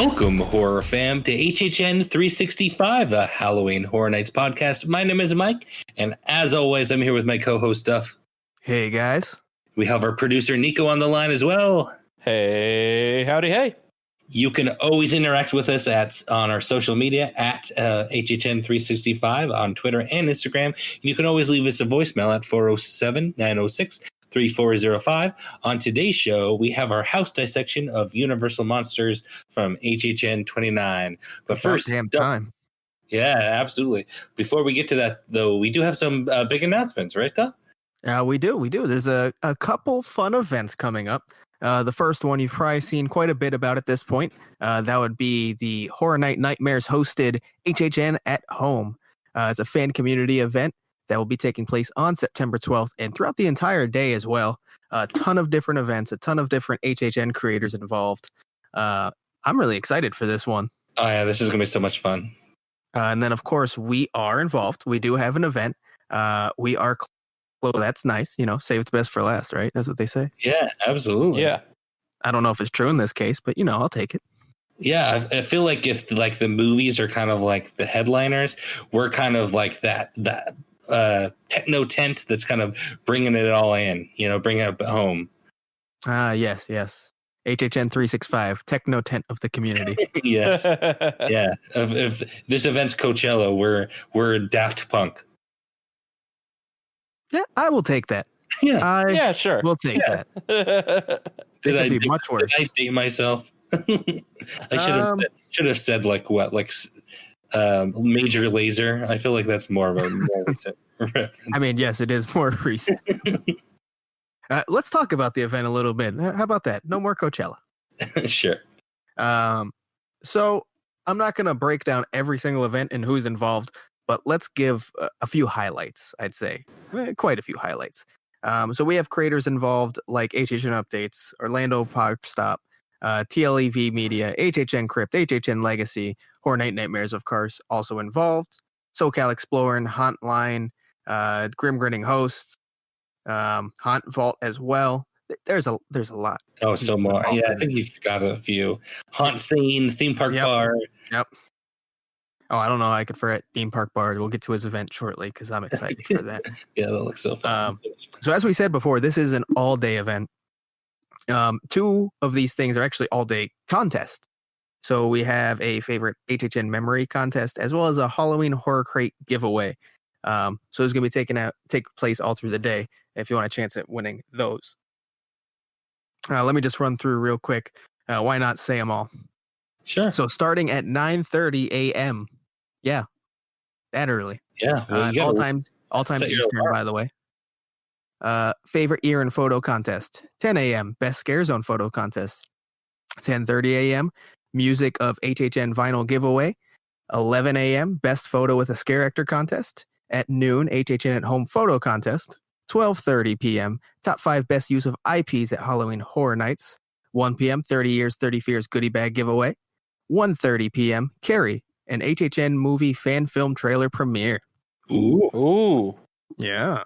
Welcome, horror fam, to HHN 365, a Halloween Horror Nights podcast. My name is Mike, and as always, I'm here with my co-host, Duff. Hey, guys. We have our producer, Nico, on the line as well. Hey, howdy, hey. You can always interact with us on our social media at HHN365 on Twitter and Instagram. And you can always leave us a voicemail at 407-906-3405. On today's show, we have our house dissection of Universal Monsters from HHN29. But first, damn time. Yeah, absolutely. Before we get to that, though, we do have some big announcements, right, Duff? We do. There's a couple fun events coming up. The first one, you've probably seen quite a bit about at this point. That would be the Horror Night Nightmares hosted HHN at Home. It's a fan community event that will be taking place on September 12th and throughout the entire day as well. A ton of different events, a ton of different HHN creators involved. I'm really excited for this one. Oh, yeah, this is going to be so much fun. And then, of course, we are involved. We do have an event. We are well, that's nice. You know, save the best for last, right? That's what they say. Yeah, absolutely. Yeah. I don't know if it's true in this case, but, you know, I'll take it. Yeah, I feel like if like the movies are kind of like the headliners, we're kind of like that techno tent that's kind of bringing it all in, you know, bringing it home. Yes. HHN 365, techno tent of the community. Yes. Yeah. If this event's Coachella, we're Daft Punk. Yeah, I will take that. Yeah. Yeah, sure. We'll take that. Did I be much worse? Did I date myself? I should have said like Major Lazer. I feel like that's more of a more recent reference. I mean, yes, it is more recent. Let's talk about the event a little bit. How about that? No more Coachella. Sure. So I'm not going to break down every single event and who's involved, but let's give a few highlights, I'd say. Quite a few highlights. So we have creators involved like HHN Updates, Orlando Park Stop, TLEV Media, HHN Crypt, HHN Legacy, Horror Night Nightmares, of course, also involved. SoCal Exploring, Hauntline, Grim Grinning Hosts, Haunt Vault as well. There's a lot. Oh, so more. Yeah, I think you've got a few. Haunt Scene, Theme Park Bar. Yep. Oh, I don't know. I could forget Theme Park Bar. We'll get to his event shortly because I'm excited for that. Yeah, that looks so fun. So as we said before, this is an all-day event. Two of these things are actually all-day contests. So we have a favorite HHN memory contest as well as a Halloween horror crate giveaway. So it's going to be take place all through the day if you want a chance at winning those. Let me just run through real quick. Why not say them all? Sure. So starting at 9:30 a.m. Yeah, that early. Yeah. Well, all time Eastern, by the way. Favorite year in photo contest. 10 a.m. Best Scare Zone photo contest. 10:30 a.m. Music of HHN vinyl giveaway. 11 a.m. Best photo with a scare actor contest. At noon, HHN at home photo contest. 12:30 p.m. Top 5 best use of IPs at Halloween Horror Nights. 1 p.m. 30 Years, 30 Fears goodie bag giveaway. 1:30 p.m. Carrie, an HHN movie fan film trailer premiere. Ooh. Yeah.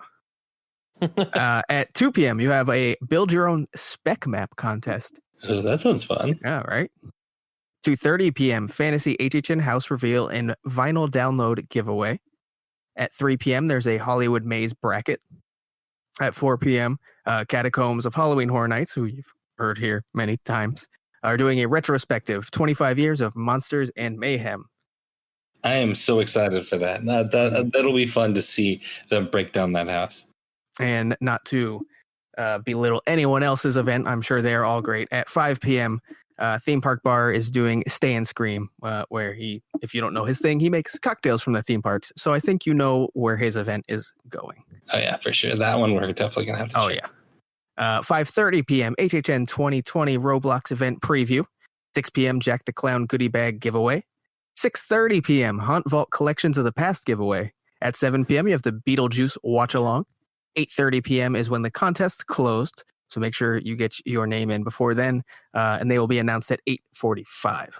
At 2 p.m., you have a build your own spec map contest. Oh, that sounds fun. Yeah, right. 2:30 p.m., fantasy HHN house reveal and vinyl download giveaway. At 3 p.m., there's a Hollywood Maze bracket. At 4 p.m., Catacombs of Halloween Horror Nights, who you've heard here many times, are doing a retrospective 25 years of monsters and mayhem. I am so excited for that. That'll be fun to see them break down that house. And not to belittle anyone else's event, I'm sure they're all great. At 5 p.m., Theme Park Bar is doing Stay and Scream, where if you don't know his thing, he makes cocktails from the theme parks. So I think you know where his event is going. Oh, yeah, for sure. That one we're definitely going to have to check. Yeah. 5:30 p.m. HHN 2020 Roblox event preview. 6 p.m. Jack the Clown goodie bag giveaway. 6:30 p.m. Haunt Vault Collections of the Past giveaway. At 7 p.m. you have the Beetlejuice watch along. 8:30 p.m. is when the contest closed. So make sure you get your name in before then. And they will be announced at 8:45.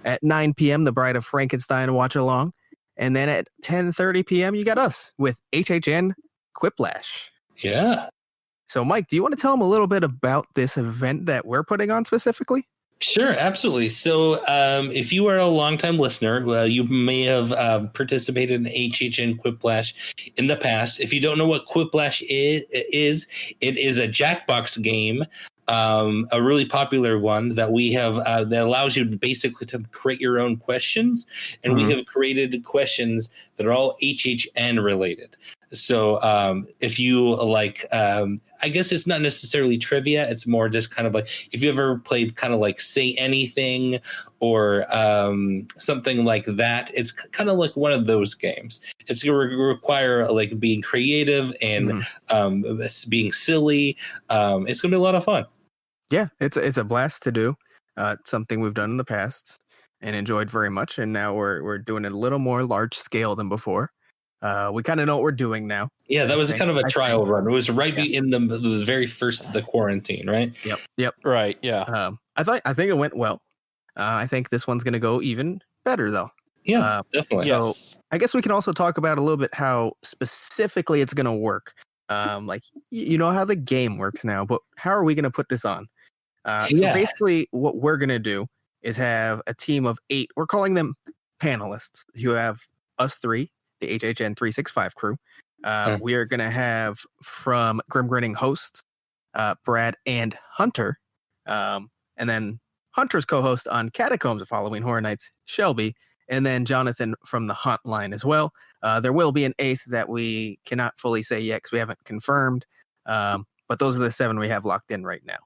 At 9 p.m. the Bride of Frankenstein watch along. And then at 10:30 p.m. you got us with HHN Quiplash. Yeah. So, Mike, do you want to tell them a little bit about this event that we're putting on specifically? Sure, absolutely. So, if you are a longtime listener, you may have participated in HHN Quiplash in the past. If you don't know what Quiplash is, it is a Jackbox game, a really popular one that we have that allows you basically to create your own questions, and we have created questions that are all HHN related. So, if you like, I guess it's not necessarily trivia. It's more just kind of like if you ever played kind of like Say Anything or something like that. It's kind of like one of those games. It's going to require like being creative and being silly. It's going to be a lot of fun. Yeah, it's a blast to do. It's something we've done in the past and enjoyed very much, and now we're doing it a little more large scale than before. We kind of know what we're doing now. Yeah, that was kind of a trial run. It was right in the very first of the quarantine, right? Yep. Right. Yeah. I think it went well. I think this one's going to go even better, though. Yeah, definitely. So I guess we can also talk about a little bit how specifically it's going to work. Like you know how the game works now, but how are we going to put this on? So basically, what we're going to do is have a team of 8. We're calling them panelists. You have us 3. The HHN 365 crew. We are going to have from Grim Grinning hosts, Brad and Hunter. And then Hunter's co-host on Catacombs of Halloween Horror Nights, Shelby. And then Jonathan from the Hunt line as well. There will be an 8th that we cannot fully say yet because we haven't confirmed. But those are the 7 we have locked in right now.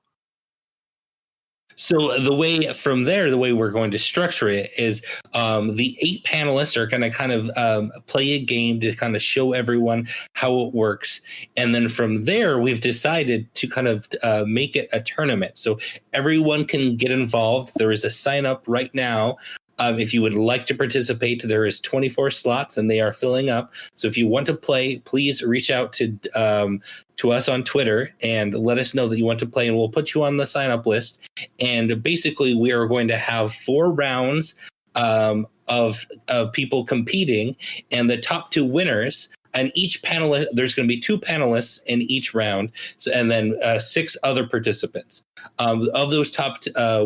So the way we're going to structure it is the 8 panelists are going to kind of play a game to kind of show everyone how it works. And then from there, we've decided to kind of make it a tournament. So everyone can get involved. There is a sign up right now. If you would like to participate, there is 24 slots and they are filling up. So if you want to play, please reach out to us on Twitter and let us know that you want to play, and we'll put you on the sign up list. And basically, we are going to have 4 rounds of people competing, and the top 2 winners. And each panelist, there's going to be 2 panelists in each round, so, and then 6 other participants. Of those top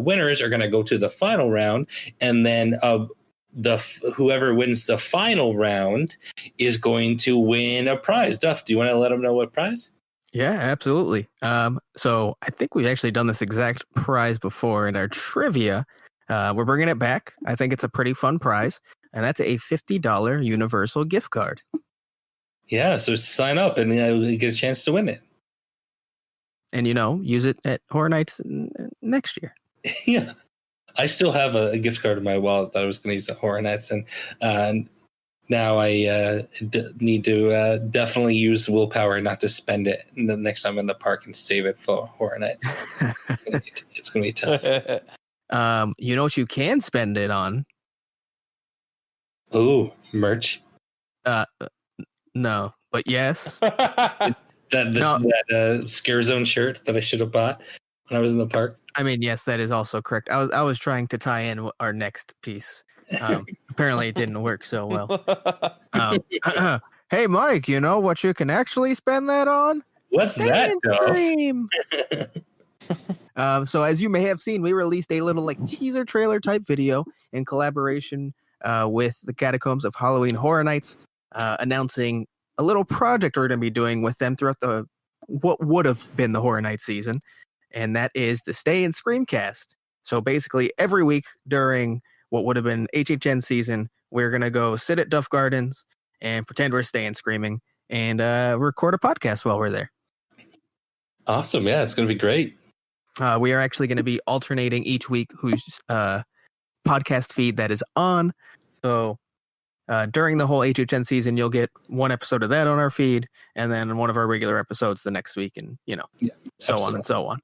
winners are going to go to the final round, and then whoever wins the final round is going to win a prize. Duff, do you want to let them know what prize? Yeah, absolutely. So I think we've actually done this exact prize before in our trivia. We're bringing it back. I think it's a pretty fun prize, and that's a $50 Universal gift card. Yeah, so sign up and get a chance to win it. And, use it at Horror Nights next year. Yeah. I still have a gift card in my wallet that I was going to use at Horror Nights. And now I need to definitely use willpower not to spend it the next time I'm in the park and save it for Horror Nights. It's going to be tough. You know what you can spend it on? Ooh, merch. No, but yes. That Scare Zone shirt that I should have bought when I was in the park. I mean, yes, that is also correct. I was trying to tie in our next piece. Apparently, it didn't work so well. Hey, Mike, you know what you can actually spend that on? What's that, Scream. So, as you may have seen, we released a little teaser trailer type video in collaboration with the Catacombs of Halloween Horror Nights, announcing a little project we're going to be doing with them throughout what would have been the Horror Night season, and that is the Stay and Screamcast. So basically, every week during what would have been HHN season, we're going to go sit at Duff Gardens and pretend we're staying screaming and record a podcast while we're there. Awesome. Yeah, it's going to be great. We are actually going to be alternating each week whose podcast feed that is on. So during the whole HHN season, you'll get one episode of that on our feed, and then one of our regular episodes the next week, and so on and so on.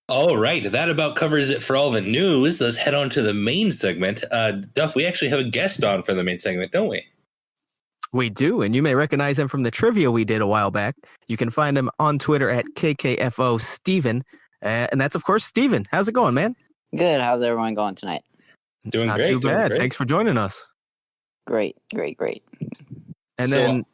All right, that about covers it for all the news. Let's head on to the main segment. Duff, we actually have a guest on for the main segment, don't we? We do, and you may recognize him from the trivia we did a while back. You can find him on Twitter at KKFO Steven, and that's, of course, Steven. How's it going, man? Good. How's everyone going tonight? Doing Not great. Too bad. Thanks for joining us. Great. And then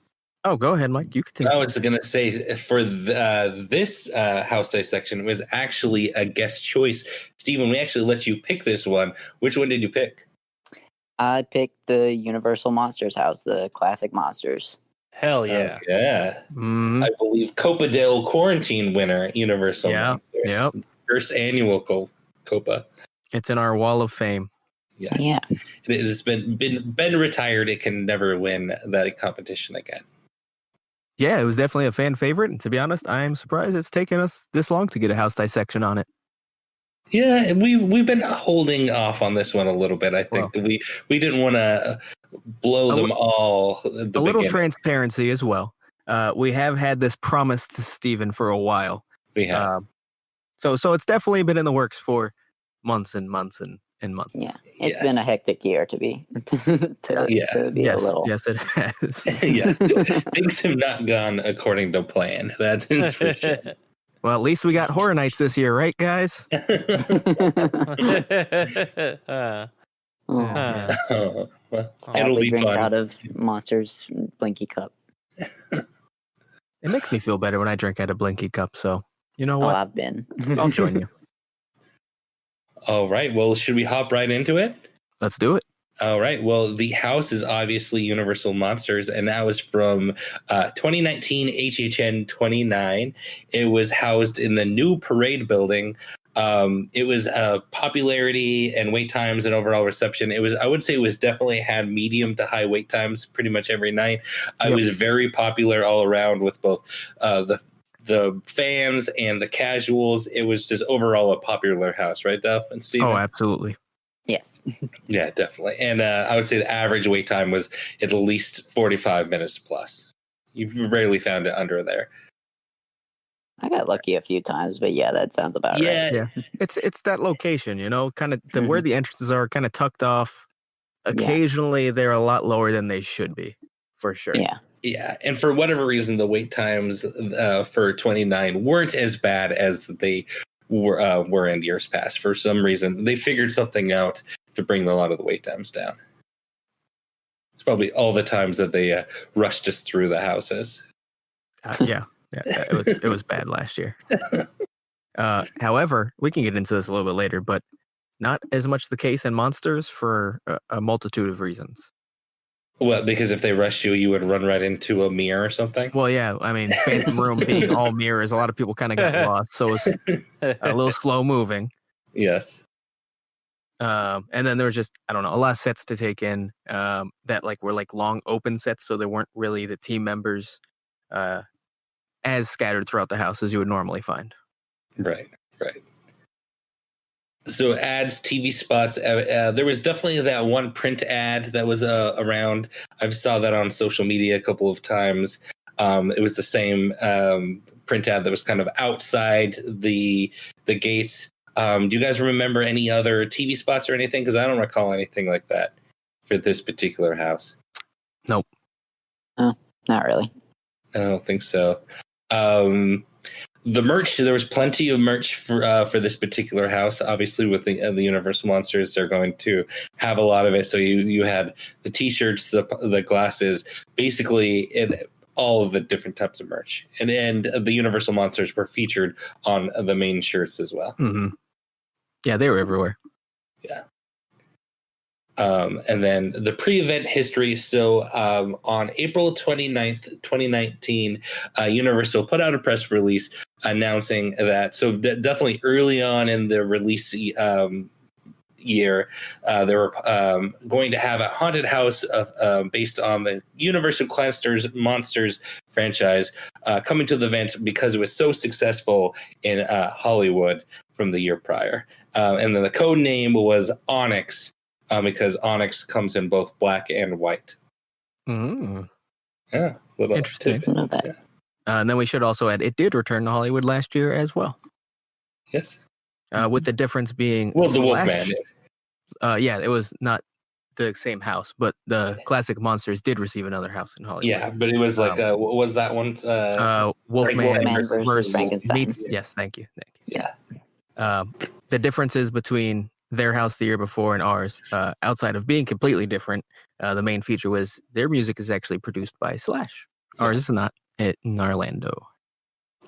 Oh, go ahead, Mike. You can take I was going to say for this house dissection, it was actually a guest choice. Steven, we actually let you pick this one. Which one did you pick? I picked the Universal Monsters house, the classic Monsters. Hell yeah. Yeah. Mm-hmm. I believe Copa del Quarantine winner, Universal Monsters. Yep. First annual Copa. It's in our wall of fame. Yes. Yeah. It has been retired. It can never win that competition again. Yeah, it was definitely a fan favorite. And to be honest, I'm surprised it's taken us this long to get a house dissection on it. Yeah, we've been holding off on this one a little bit. I think we didn't want to blow them all. A little transparency as well. We have had this promise to Steven for a while. We have. So it's definitely been in the works for months and months and months. Yeah, it's been a hectic year to be a little. Yes, it has. Yeah, things have not gone according to plan. That's for sure. Well, at least we got Horror Nights this year, right, guys? Well, it'll be drinks fun. out of Monsters Blinky Cup. It makes me feel better when I drink out of Blinky Cup, so you know what? I've been. I'll join you. All right. Well, should we hop right into it? Let's do it. All right. Well, the house is obviously Universal Monsters, and that was from 2019 HHN29. It was housed in the new parade building. It was popularity and wait times and overall reception. I would say it was definitely had medium to high wait times pretty much every night. It was very popular all around with both the fans and the casuals. It was just overall a popular house, right, Duff and Steve? Oh, absolutely. Yes. Yeah, definitely. And I would say the average wait time was at least 45 minutes plus. You've rarely found it under there. I got lucky a few times, but yeah, that sounds about right. Yeah. It's that location, kind of where the entrances are kind of tucked off. Occasionally, they're a lot lower than they should be, for sure. Yeah. Yeah, and for whatever reason, the wait times for 29 weren't as bad as they were in years past. For some reason, they figured something out to bring a lot of the wait times down. It's probably all the times that they rushed us through the houses. Yeah, it was bad last year. However, we can get into this a little bit later, but not as much the case in Monsters for a multitude of reasons. Well, because if they rushed you, you would run right into a mirror or something? Well, yeah. I mean, Phantom Room being all mirrors, a lot of people kind of got lost. So it's a little slow moving. Yes. And then there was just, I don't know, a lot of sets to take in that were long open sets. So there weren't really the team members as scattered throughout the house as you would normally find. Right. So ads, TV spots, there was definitely that one print ad that was around. I saw that on social media a couple of times. It was the same print ad that was kind of outside the gates. Do you guys remember any other TV spots or anything? Because I don't recall anything like that for this particular house. Nope. Not really. I don't think so. The merch, there was plenty of merch for this particular house. Obviously, with the Universal Monsters, they're going to have a lot of it. So you had the T-shirts, the glasses, basically all of the different types of merch. And the Universal Monsters were featured on the main shirts as well. Mm-hmm. Yeah, they were everywhere. Yeah. And then the pre-event history. So on April 29th, 2019, Universal put out a press release announcing that. So definitely early on in the release year, they were going to have a haunted house based on the Universal Monsters franchise coming to the event because it was so successful in Hollywood from the year prior. And then the code name was Onyx. Because Onyx comes in both black and white. Mm. Yeah, little interesting. Yeah. And then we should also add, it did return to Hollywood last year as well. Yes. With the difference being... Well, the Wolfman. Yeah, it was not the same house, but the classic Monsters did receive another house in Hollywood. Yeah, but it was what was that one? Wolfman versus Frankenstein. Yes, thank you. Yeah. The differences between their house the year before and ours, outside of being completely different, the main feature was their music is actually produced by Slash Or is this not it in Orlando?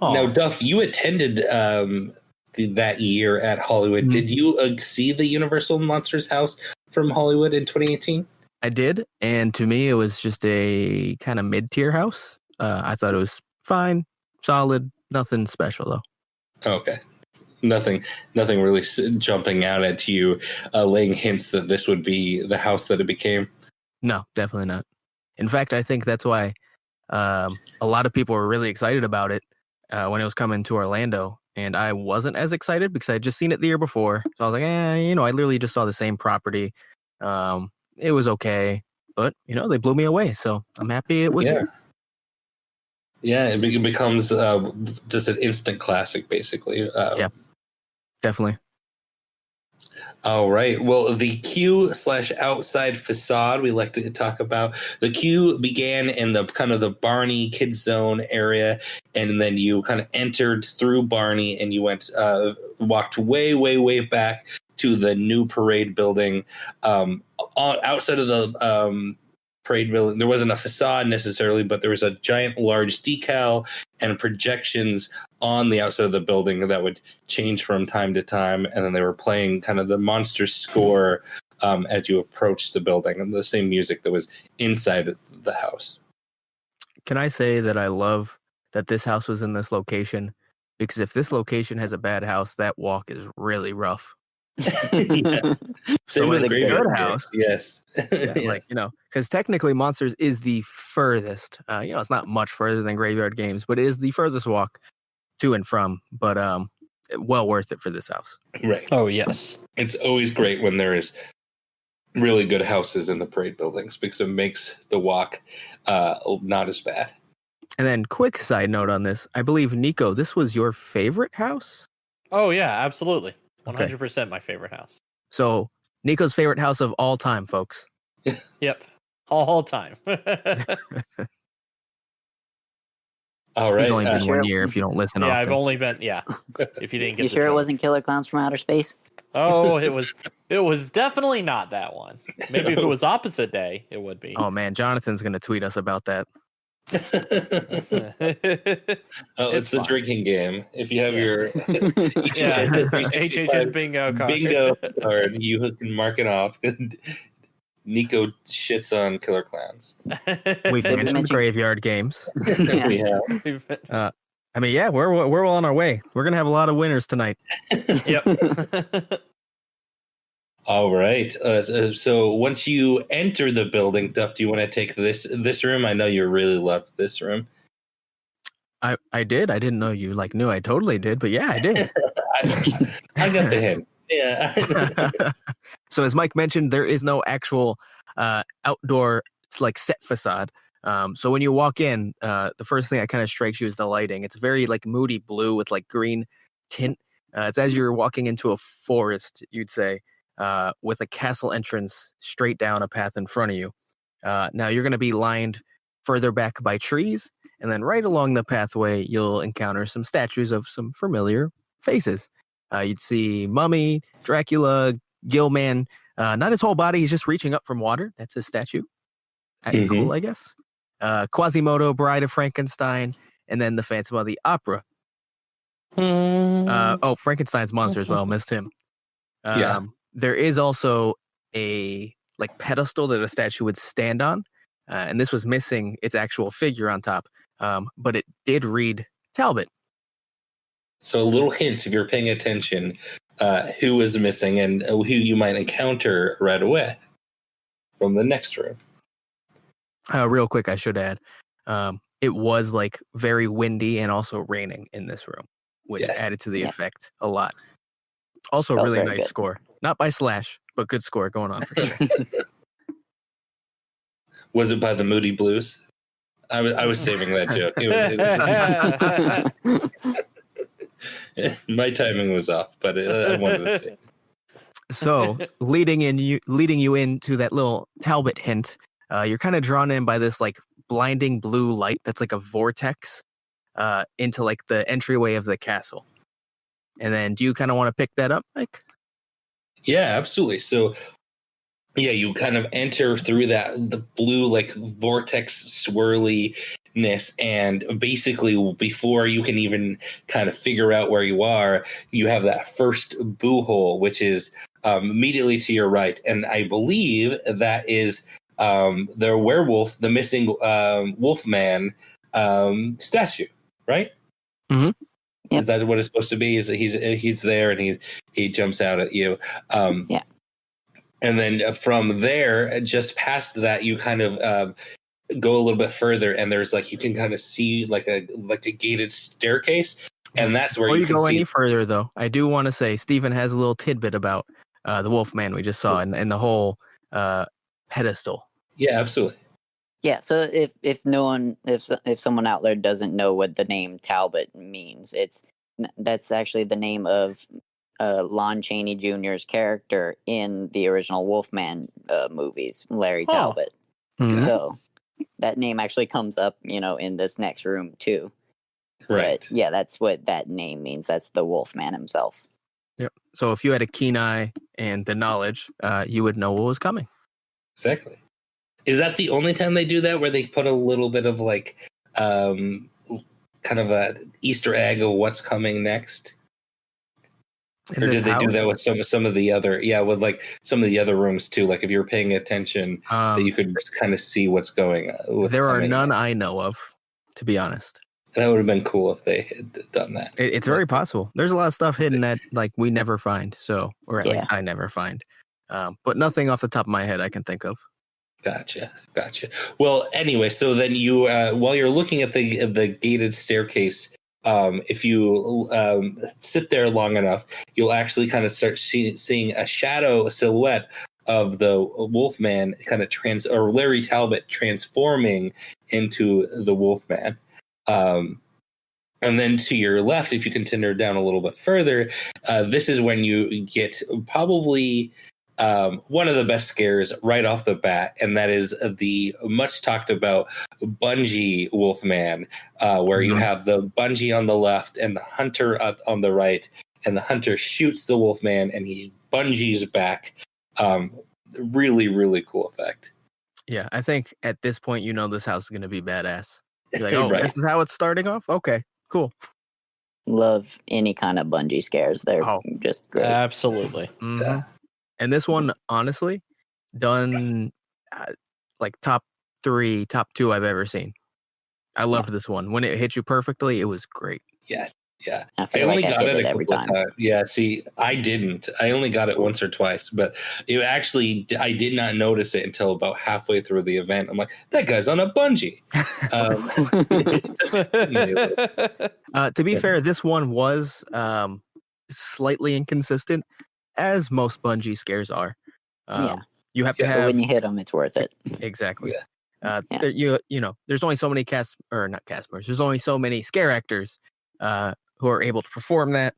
Now, Duff, you attended that year at Hollywood. Mhm. Did you see the Universal Monsters house from Hollywood in 2018? I did, and to me, it was just a kind of mid-tier house. I thought it was fine, solid, nothing special though. Okay. Nothing really jumping out at you, laying hints that this would be the house that it became. No, definitely not. In fact, I think that's why a lot of people were really excited about it when it was coming to Orlando, and I wasn't as excited because I had just seen it the year before. So I was like, I literally just saw the same property. It was okay, but they blew me away. So I'm happy it was here. Yeah, it becomes just an instant classic, basically. Yeah, definitely. All right. Well, the queue/outside facade we like to talk about. The queue began in the kind of the Barney Kids Zone area, and then you kind of entered through Barney, and you walked way back to the new parade building. Outside of the parade building, there wasn't a facade necessarily, but there was a giant, large decal and projections on the outside of the building that would change from time to time, and then they were playing kind of the monster score as you approached the building, and the same music that was inside the house. Can I say that I love that this house was in this location? Because if this location has a bad house, that walk is really rough. Yes. So with a good house. Yes. Because technically Monsters is the furthest. It's not much further than Graveyard Games, but it is the furthest walk to and from. But well worth it for this house. Right. Oh, yes. It's always great when there is really good houses in the parade buildings because it makes the walk not as bad. And then quick side note on this. I believe, Nico, this was your favorite house? Oh, yeah, absolutely. 100% Okay. my favorite house. So Nico's favorite house of all time, folks. Yep. All time. All right. He's only been 1 year if you don't listen often. I've only been, if you didn't get You sure it wasn't Killer Clowns from Outer Space? Oh, it was definitely not that one. Maybe if it was opposite day, it would be. Oh, man, Jonathan's going to tweet us about that. It's the fine. drinking game. If you have your HHN bingo card, you can mark it off. Nico shits on Killer Clowns. We've mentioned Graveyard Games. We have. We're well on our way. We're gonna have a lot of winners tonight. Yep. All right. So once you enter the building, Duff, do you want to take this room? I know you really loved this room. I did. I didn't know you knew. I totally did, but yeah, I did. I got the hint. Yeah. So as Mike mentioned, there is no actual outdoor set facade. So when you walk in, the first thing that kind of strikes you is the lighting. It's very moody blue with green tint. It's as you're walking into a forest, you'd say, with a castle entrance straight down a path in front of you. Now you're going to be lined further back by trees, and then right along the pathway, you'll encounter some statues of some familiar faces. You'd see Mummy, Dracula, Gilman. Not his whole body. He's just reaching up from water. That's his statue. Cool, I guess. Quasimodo, Bride of Frankenstein, and then the Phantom of the Opera. Frankenstein's monster as well. Missed him. There is also a pedestal that a statue would stand on. And this was missing its actual figure on top. But it did read Talbot. So a little hint, if you're paying attention, who is missing and who you might encounter right away from the next room. Real quick, I should add, it was very windy and also raining in this room, which added to the effect a lot. Also, really nice good. score. Not by Slash, but good score going on for sure. Was it by the Moody Blues? I was saving that joke. My timing was off, but I wanted to say. So, leading you into that little Talbot hint, you're kind of drawn in by this blinding blue light that's like a vortex into the entryway of the castle. And then, do you kind of want to pick that up, Mike? Yeah, absolutely. So, you kind of enter through the blue vortex swirly and basically before you can even kind of figure out where you are, you have that first boo hole, which is immediately to your right, and I believe that is the werewolf, the missing Wolfman statue, right? Mm-hmm. Yep. Is that what it's supposed to be? Is that he's there and he jumps out at you? Yeah. And then from there, just past that, you kind of go a little bit further, and there's like you can kind of see like a gated staircase, and that's where Before you can go see. any further, though, I do want to say Stephen has a little tidbit about the Wolfman we just saw and the whole pedestal. Yeah, absolutely. Yeah, so if someone out there doesn't know what the name Talbot means, that's actually the name of Lon Chaney Jr.'s character in the original Wolfman movies, Larry Talbot. Mm-hmm. So that name actually comes up, in this next room too. Right. But yeah, that's what that name means. That's the Wolfman himself. Yep. So if you had a keen eye and the knowledge, you would know what was coming. Exactly. Is that the only time they do that, where they put a little bit of like kind of a Easter egg of what's coming next? Or did they do that with some of the other with like some of the other rooms too? Like if you were paying attention, that you could kind of see what's going on. There are none I know of, to be honest. That would have been cool if they had done that. It's very possible. There's a lot of stuff hidden that like we never find, or at least I never find. But nothing off the top of my head I can think of. Gotcha. Well, anyway, so then you while you're looking at the gated staircase, if you sit there long enough, you'll actually kind of start seeing a silhouette of the Wolfman kind of or Larry Talbot transforming into the Wolfman. And then to your left, if you continue down a little bit further, this is when you get probably one of the best scares right off the bat, and that is the much talked about bungee Wolfman, where you have the bungee on the left and the hunter on the right, and the hunter shoots the Wolfman and he bungees back. Really, really cool effect. Yeah, I think at this point, this house is going to be badass. You're like, oh, Right. This is how it's starting off? Okay, cool. Love any kind of bungee scares. They're just great. Absolutely. Mm-hmm. Yeah. And this one, honestly, done like top 3, top 2 I've ever seen. I loved this one. When it hit you perfectly, it was great. Yes. Yeah. I only got it every time. Yeah. See, I didn't. I only got it once or twice, but it actually, I did not notice it until about halfway through the event. I'm like, that guy's on a bungee. To be fair, this one was slightly inconsistent, as most bungee scares are. You have to have. But when you hit them, it's worth it. Exactly. There's only so many there's only so many scare actors who are able to perform that.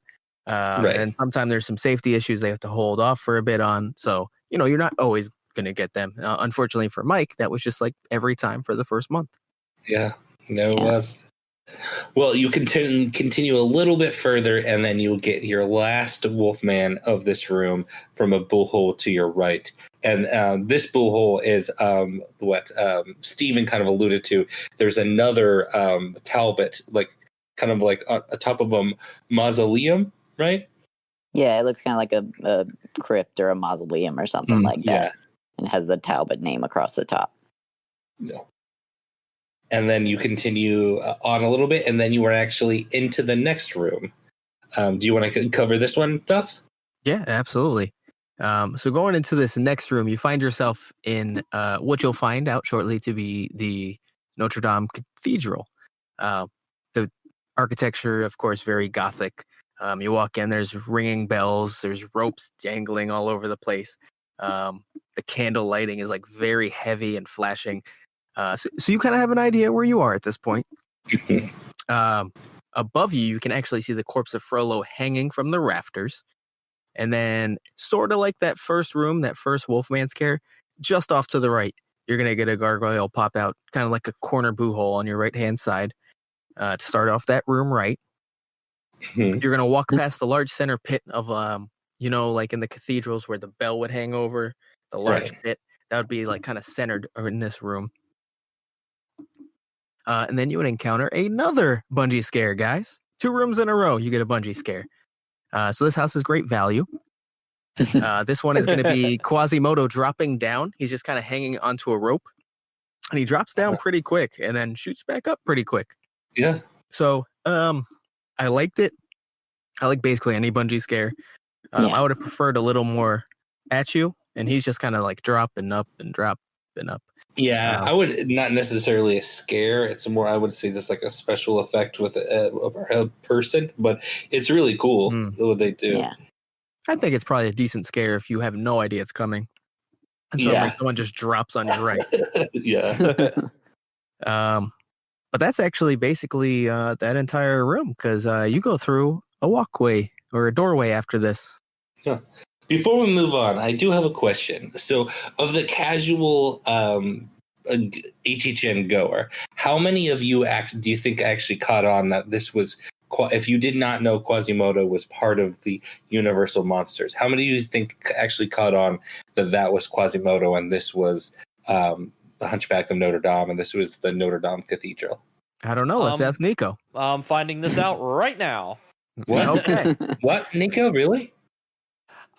And sometimes there's some safety issues they have to hold off for a bit on. So, you're not always going to get them. Unfortunately for Mike, that was just like every time for the first month. Yeah, it was. Well, you continue a little bit further, and then you'll get your last Wolfman of this room from a boo hole to your right. And this boo hole is what Stephen kind of alluded to. There's another Talbot, like kind of like atop of a mausoleum, right? Yeah, it looks kind of like a crypt or a mausoleum or something like that. Yeah. And it has the Talbot name across the top. Yeah. And then you continue on a little bit, and then you are actually into the next room. Do you want to cover this one, Duff? Yeah, absolutely. So going into this next room, you find yourself in what you'll find out shortly to be the Notre Dame Cathedral. The architecture, of course, very Gothic. You walk in, there's ringing bells, there's ropes dangling all over the place. The candle lighting is like very heavy and flashing. So you kind of have an idea where you are at this point. Above you, you can actually see the corpse of Frollo hanging from the rafters. And then sort of like that first room, that first Wolfman scare, just off to the right, you're going to get a gargoyle pop out, kind of like a corner boo hole on your right-hand side to start off that room right. You're going to walk past the large center pit of, like in the cathedrals where the bell would hang over, the large pit. That would be like kind of centered in this room. And then you would encounter another bungee scare, guys. 2 rooms in a row, you get a bungee scare. So this house is great value. This one is going to be Quasimodo dropping down. He's just kind of hanging onto a rope. And he drops down pretty quick and then shoots back up pretty quick. Yeah. So I liked it. I like basically any bungee scare. I would have preferred a little more at you. And he's just kind of like dropping up and dropping up. Yeah, I would not necessarily a scare. It's more, I would say, just like a special effect with a person. But it's really cool what they do. Yeah. I think it's probably a decent scare if you have no idea it's coming. And so like someone just drops on your right. Yeah. But that's actually basically that entire room because you go through a walkway or a doorway after this. Yeah. Before we move on, I do have a question. So, of the casual HHN goer, how many of you do you think actually caught on that this was, if you did not know Quasimodo was part of the Universal Monsters, how many of you think actually caught on that was Quasimodo and this was the Hunchback of Notre Dame and this was the Notre Dame Cathedral? I don't know. Let's ask Nico. I'm finding this out right now. What? Okay. What, Nico? Really?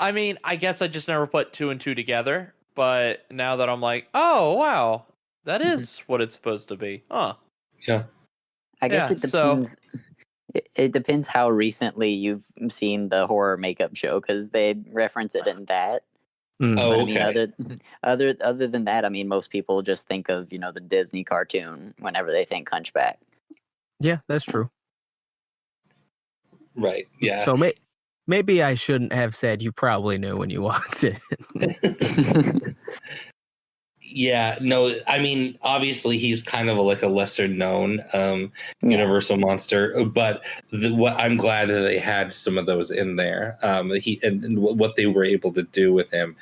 I mean, I guess I just never put 2 and 2 together, but now that I'm like, oh, wow, that is what it's supposed to be. Huh. Yeah. I guess it depends. So, it depends how recently you've seen the horror makeup show because they reference it in that. Oh, But, okay. I mean, other than that, I mean, most people just think of the Disney cartoon whenever they think Hunchback. Yeah, that's true. Right. Yeah. So maybe I shouldn't have said you probably knew when you walked in. Yeah, no, I mean, obviously he's kind of like a lesser known Universal monster, but what I'm glad that they had some of those in there. And what they were able to do with him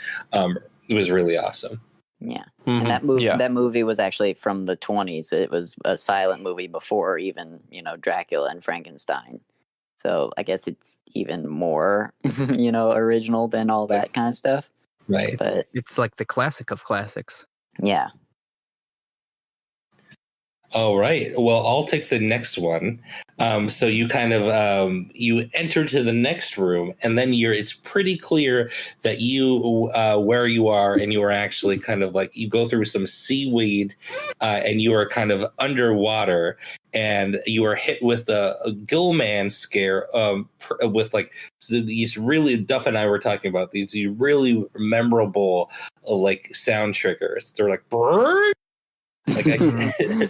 was really awesome. Yeah, mm-hmm. and that movie was actually from the 1920s. It was a silent movie before even Dracula and Frankenstein. So I guess it's even more original than all that kind of stuff. Right. But it's like the classic of classics. Yeah. All right. Well, I'll take the next one. So you kind of you enter to the next room, and then it's pretty clear that you where you are, and you are actually kind of like you go through some seaweed, and you are kind of underwater, and you are hit with a Gillman scare with like these really, Duff and I were talking about these really memorable like sound triggers. They're like bird. Like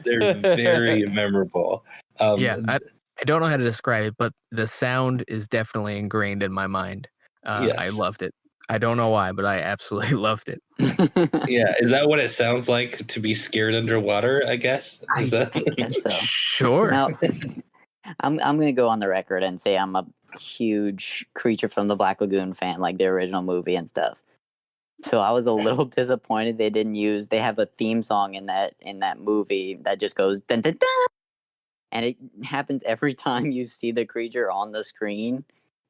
they're very memorable. I don't know how to describe it, but the sound is definitely ingrained in my mind. Yes. I loved it. I don't know why, but I absolutely loved it. Yeah, is that what it sounds like to be scared underwater? I guess. Is that? I guess so. Sure. Now, I'm going to go on the record and say I'm a huge Creature from the Black Lagoon fan, like the original movie and stuff. So I was a little disappointed they didn't use. They have a theme song in that movie that just goes dun, dun, dun, and it happens every time you see the creature on the screen,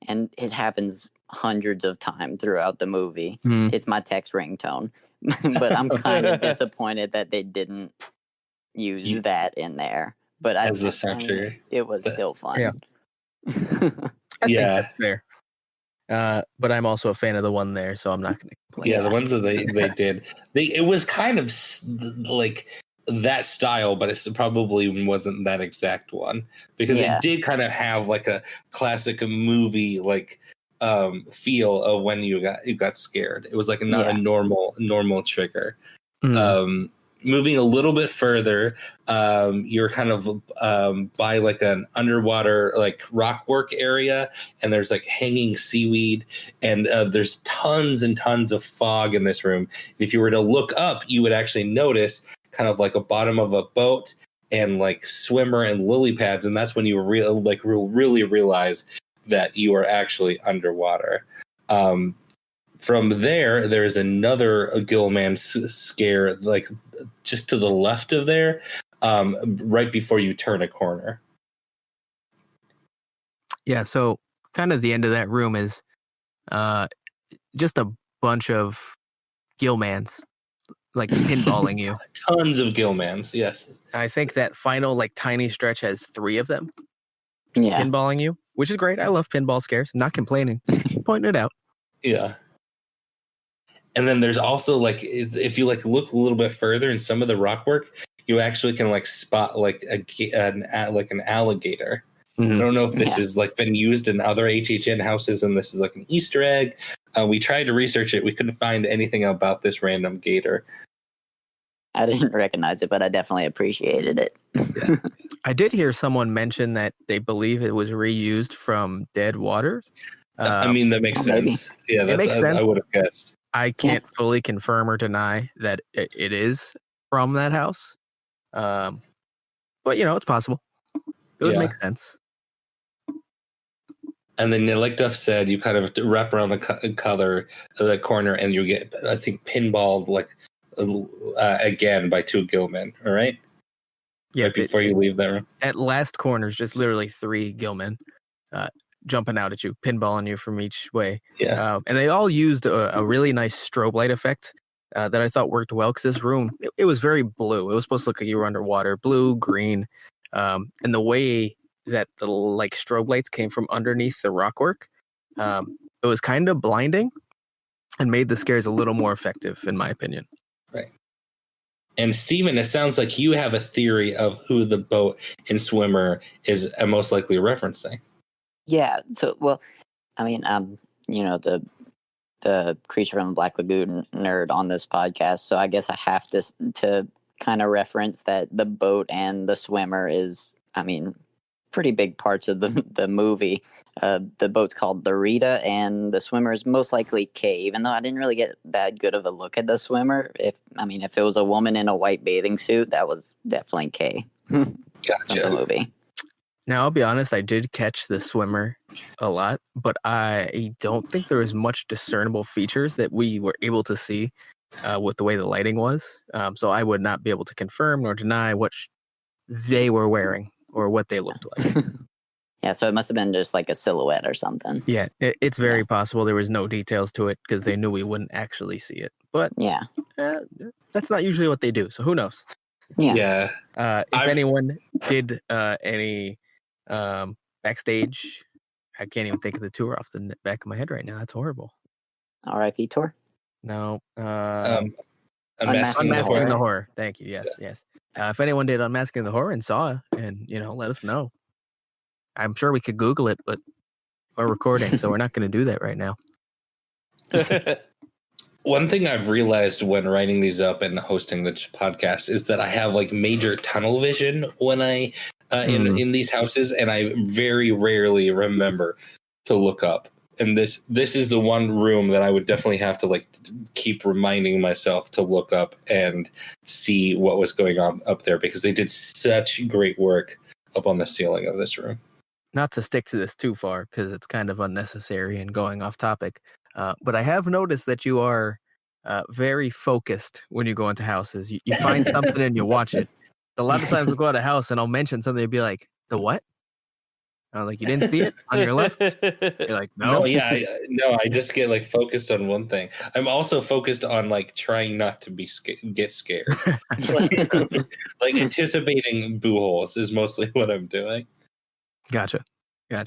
and it happens hundreds of times throughout the movie. It's my text ringtone, but I'm kind of disappointed that they didn't use that in there. But As the soundtrack, it was still fun. Yeah, I think that's fair. But I'm also a fan of the one there, so I'm not going to complain. Yeah, the ones that they did, it was kind of like that style, but it probably wasn't that exact one because it did kind of have like a classic movie like feel of when you got scared. It was like not a normal trigger. Moving a little bit further, you're kind of by like an underwater like rock work area, and there's like hanging seaweed, and there's tons and tons of fog in this room. If you were to look up, you would actually notice kind of like a bottom of a boat and like swimmer and lily pads, and that's when you really realize that you are actually underwater. From there is another Gillman scare, like just to the left of there, right before you turn a corner. Yeah, so kind of the end of that room is just a bunch of Gillmans. like pinballing you. Tons of Gilmans, yes. I think that final like tiny stretch has 3 of them Yeah. pinballing you, which is great. I love pinball scares. I'm not complaining, pointing it out. Yeah. And then there's also like, if you like look a little bit further in some of the rock work, you actually can like spot like an alligator. Mhm. I don't know if this has like been used in other HHN houses, and this is like an Easter egg. We tried to research it. We couldn't find anything about this random gator. I didn't recognize it, but I definitely appreciated it. Yeah. I did hear someone mention that they believe it was reused from Dead Waters. I mean, that makes sense. Yeah, it makes sense. I would have guessed. I can't fully confirm or deny that it is from that house. But, it's possible. It would make sense. And then, like Duff said, you kind of wrap around the corner, and you get, I think, pinballed like again by 2 Gilmen. All right. Yeah. Right before you leave that room. At last corner is just literally 3 Gilmen jumping out at you, pinballing you from each way. Yeah. And they all used a really nice strobe light effect that I thought worked well, because this room, it was very blue. It was supposed to look like you were underwater, blue, green. And the way that the like strobe lights came from underneath the rockwork, it was kind of blinding and made the scares a little more effective, in my opinion. Right. And Steven, it sounds like you have a theory of who the boat and swimmer is most likely referencing. Yeah. So, well, I mean, the Creature from the Black Lagoon nerd on this podcast, so I guess I have to kind of reference that the boat and the swimmer is, I mean, pretty big parts of the movie. The boat's called the Rita, and the swimmer is most likely Kay, even though I didn't really get that good of a look at the swimmer. If it was a woman in a white bathing suit, that was definitely Kay. Gotcha. From the movie. Now, I'll be honest, I did catch the swimmer a lot, but I don't think there was much discernible features that we were able to see with the way the lighting was. So I would not be able to confirm nor deny what they were wearing or what they looked like. Yeah, so it must have been just like a silhouette or something. Yeah, it's very possible there was no details to it because they knew we wouldn't actually see it. But yeah, that's not usually what they do, so who knows? Yeah. If anyone did any backstage, I can't even think of the tour off the back of my head right now. That's horrible. R.I.P. tour? No. Unmasking the Horror. Thank you. Yes. If anyone did Unmasking the Horror and saw, and let us know. I'm sure we could Google it, but we're recording, so we're not going to do that right now. One thing I've realized when writing these up and hosting the podcast is that I have like major tunnel vision when I in these houses, and I very rarely remember to look up. And this is the one room that I would definitely have to like keep reminding myself to look up and see what was going on up there, because they did such great work up on the ceiling of this room. Not to stick to this too far, because it's kind of unnecessary and going off topic. But I have noticed that you are very focused when you go into houses. You find something and you watch it. A lot of times we'll go to a house and I'll mention something and be like, the what? I was like, you didn't see it on your left? You're like, no. I just get like focused on one thing. I'm also focused on like trying not to be get scared. like anticipating boo holes is mostly what I'm doing. Gotcha. Yeah.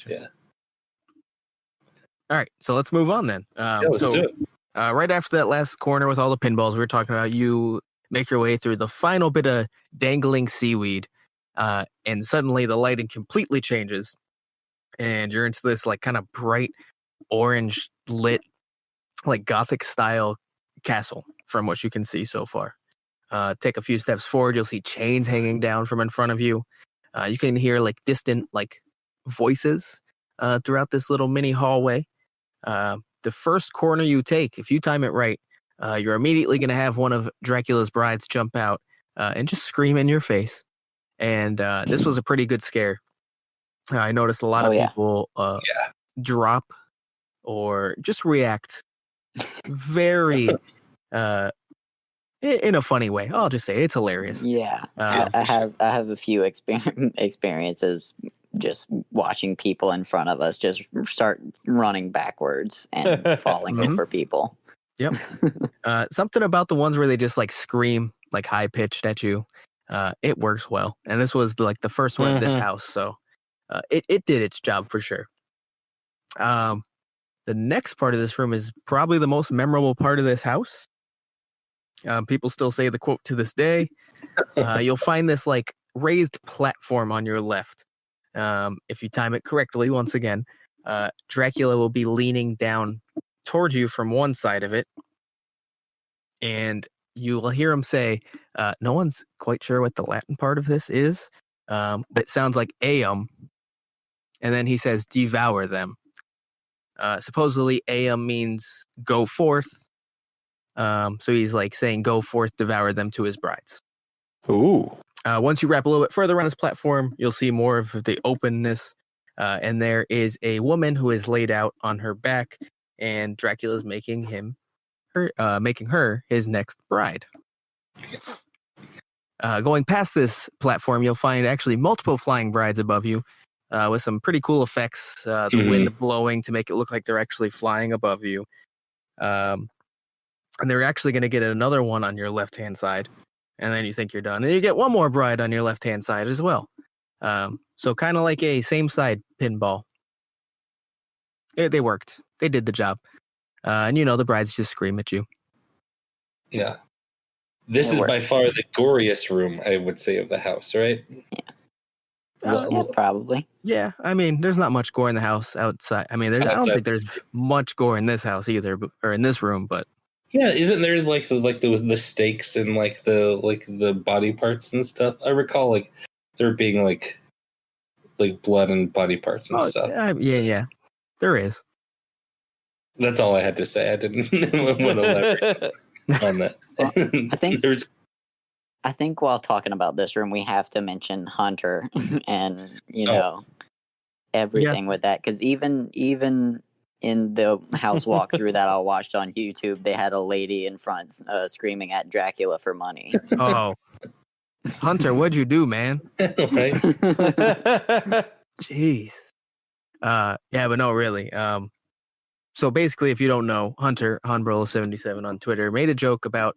All right, so let's move on then. Let's do it. Right after that last corner with all the pinballs we were talking about, you make your way through the final bit of dangling seaweed, and suddenly the lighting completely changes, and you're into this like kind of bright orange lit, like Gothic style castle from what you can see so far. Take a few steps forward, you'll see chains hanging down from in front of you. You can hear like distant like voices throughout this little mini hallway. The first corner you take, if you time it right, you're immediately going to have one of Dracula's brides jump out and just scream in your face. And this was a pretty good scare. I noticed a lot of people drop or just react very in a funny way. I'll just say it's hilarious. Yeah, I have a few experiences just watching people in front of us just start running backwards and falling over people. Yep. Something about the ones where they just like scream like high pitched at you. It works well. And this was like the first one in this house. So it did its job for sure. The next part of this room is probably the most memorable part of this house. People still say the quote to this day. You'll find this like raised platform on your left. If you time it correctly, once again, Dracula will be leaning down towards you from one side of it. And you will hear him say, no one's quite sure what the Latin part of this is, but it sounds like Aaahh. And then he says, devour them. Supposedly Aaahh means go forth. So he's like saying, go forth, devour them to his brides. Ooh. Once you wrap a little bit further around this platform, you'll see more of the openness. And there is a woman who is laid out on her back, and Dracula's making her his next bride. Going past this platform, you'll find actually multiple flying brides above you, with some pretty cool effects. The wind blowing to make it look like they're actually flying above you. And they're actually going to get another one on your left-hand side. And then you think you're done. And you get one more bride on your left-hand side as well. So kind of like a same-side pinball. They worked. They did the job. And the brides just scream at you. Yeah. This is by far the goriest room, I would say, of the house, right? Yeah. Yeah, probably. Yeah, I mean, there's not much gore in the house outside. I mean, I don't think there's much gore in this house either, or in this room. But yeah, isn't there like the stakes and like the body parts and stuff? I recall like there being like blood and body parts and stuff. Yeah, there is. That's all I had to say. I didn't want to elaborate on that. Well, I think while talking about this room, we have to mention Hunter and everything with that, because even in the house walkthrough that I watched on YouTube, they had a lady in front screaming at Dracula for money. Oh, Hunter, what'd you do, man? Right? Jeez. Yeah, but no, really. So basically, if you don't know, Hunter, Hanbrolo77 on Twitter, made a joke about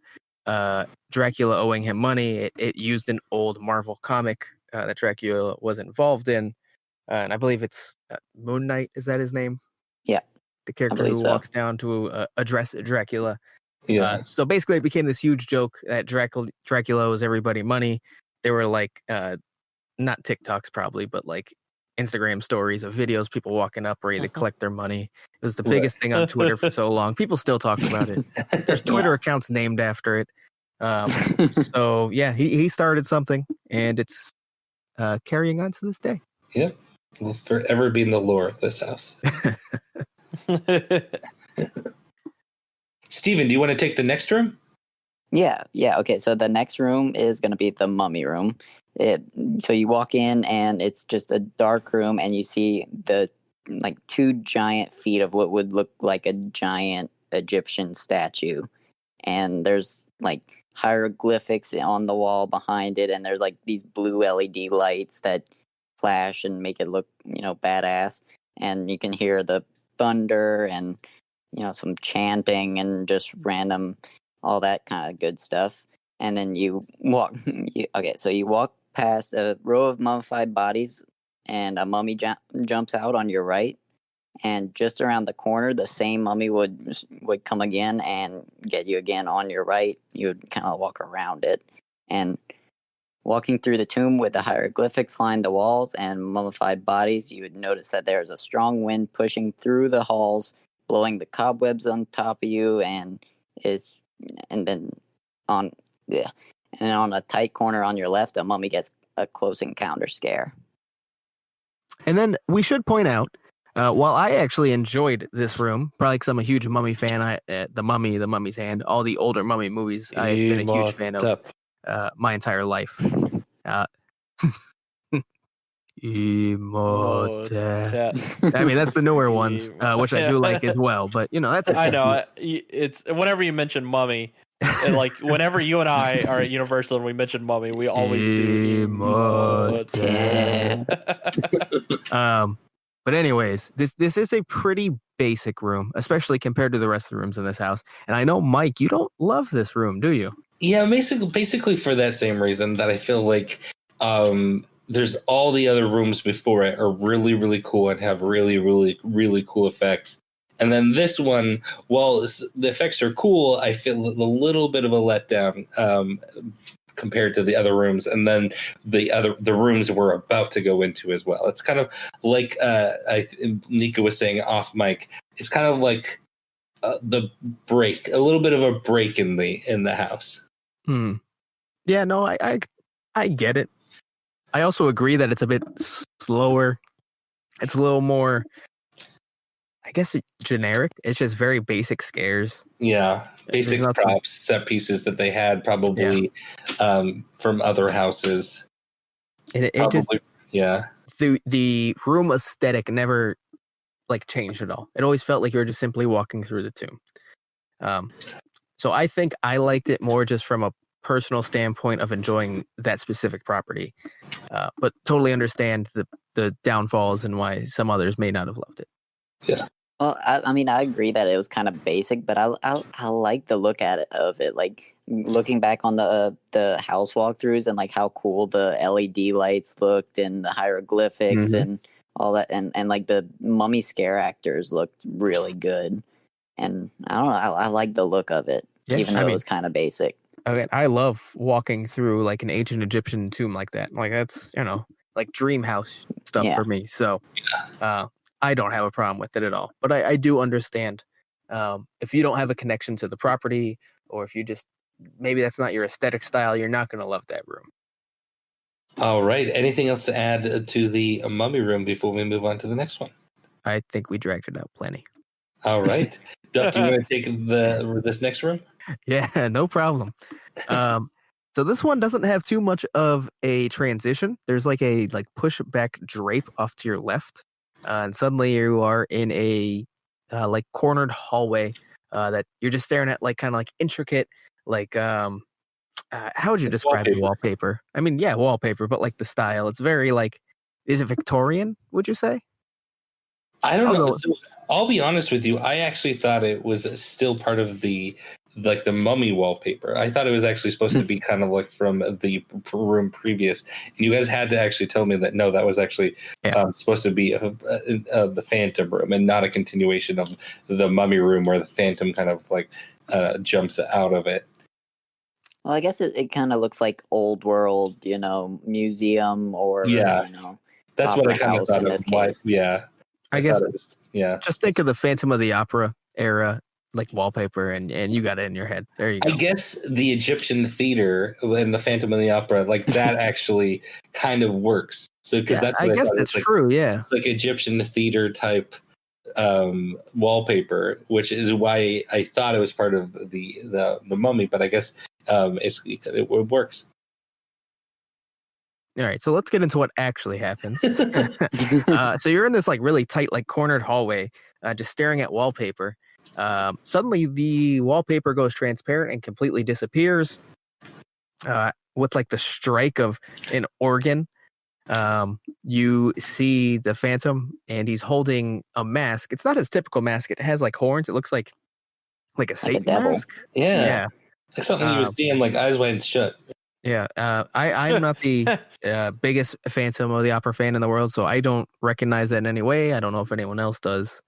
Dracula owing him money. It used an old Marvel comic that Dracula was involved in. And I believe it's Moon Knight. Is that his name? Yeah. The character who walks down to address Dracula. Yeah. So basically, it became this huge joke that Dracula owes everybody money. They were like, not TikToks probably, but like Instagram stories of videos, people walking up ready to collect their money. It was the biggest thing on Twitter for so long. People still talk about it. There's Twitter accounts named after it. So yeah, he started something, and it's carrying on to this day. Yeah, will forever be in the lore of this house. Steven, do you want to take the next room? Yeah. Okay, so the next room is going to be the mummy room. So you walk in, and it's just a dark room, and you see the two giant feet of what would look like a giant Egyptian statue, and there's hieroglyphics on the wall behind it, and there's these blue LED lights that flash and make it look badass, and you can hear the thunder and some chanting and just random all that kind of good stuff. And then you walk you walk past a row of mummified bodies, and a mummy jumps out on your right, and just around the corner the same mummy would come again and get you again on your right. You would kind of walk around it, and walking through the tomb with the hieroglyphics lined the walls and mummified bodies, you would notice that there's a strong wind pushing through the halls, blowing the cobwebs on top of you, and then on a tight corner on your left, a mummy gets a close encounter scare. And then we should point out, while I actually enjoyed this room, probably because I'm a huge Mummy fan, The Mummy, The Mummy's Hand, all the older Mummy movies, I've been a huge fan of my entire life. Imhotep. I mean, that's the newer ones, which I do like as well. But that's. I know it's whenever you mention Mummy, and whenever you and I are at Universal and we mention Mummy, we always do Imhotep. But anyways, this is a pretty basic room, especially compared to the rest of the rooms in this house. And I know, Mike, you don't love this room, do you? Yeah, basically for that same reason that I feel like there's all the other rooms before it are really, really cool and have really, really, really cool effects. And then this one, while the effects are cool, I feel a little bit of a letdown compared to the other rooms. And then the rooms we're about to go into as well. It's kind of like Nika was saying off mic. It's kind of like the break, a little bit of a break in the house. Yeah, no, I get it. I also agree that it's a bit slower. It's a little more, I guess, generic. It's just very basic scares. Yeah, basic props, set pieces that they had probably from other houses. It just, yeah. The room aesthetic never like changed at all. It always felt like you were just simply walking through the tomb. So I think I liked it more just from a personal standpoint of enjoying that specific property, but totally understand the downfalls and why some others may not have loved it. Yeah. Well, I mean, I agree that it was kind of basic, but I like the look of it. Like looking back on the house walkthroughs and like how cool the LED lights looked and the hieroglyphics and all that, and like the mummy scare actors looked really good. And I don't know, I like the look of it, even though it was kind of basic. I mean, I love walking through like an ancient Egyptian tomb like that. Like that's, like dream house stuff for me. So I don't have a problem with it at all. But I do understand if you don't have a connection to the property, or if you just, maybe that's not your aesthetic style, you're not going to love that room. All right. Anything else to add to the mummy room before we move on to the next one? I think we dragged it out plenty. All right. Duff, do you want to take this next room? Yeah, no problem. So this one doesn't have too much of a transition. There's like a push back drape off to your left, and suddenly you are in a like cornered hallway that you're just staring at, like kind of like intricate, like how would you describe the wallpaper? I mean, yeah, wallpaper, but like the style. It's very like, is it Victorian? Would you say? I don't know. So, I'll be honest with you. I actually thought it was still part of the mummy wallpaper. I thought it was actually supposed to be kind of like from the room previous. And you guys had to actually tell me that no, that was actually supposed to be the Phantom room and not a continuation of the mummy room where the Phantom kind of like jumps out of it. Well, I guess it kind of looks like old world, museum or that's what I kind of thought of. I guess just think of the Phantom of the Opera era like wallpaper and you got it in your head. There you go. I guess the Egyptian theater and the Phantom of the Opera, like that actually kind of works. So because I guess that's true. Yeah, it's like Egyptian theater type wallpaper, which is why I thought it was part of the mummy. But I guess it works. All right, so let's get into what actually happens. So you're in this like really tight, like cornered hallway, just staring at wallpaper. Suddenly the wallpaper goes transparent and completely disappears with like the strike of an organ. You see the Phantom and he's holding a mask. It's not his typical mask. It has like horns. It looks like a Satan mask. Yeah. Like something you was seeing like Eyes Wide Shut. Yeah, I'm not the biggest Phantom of the Opera fan in the world, so I don't recognize that in any way. I don't know if anyone else does.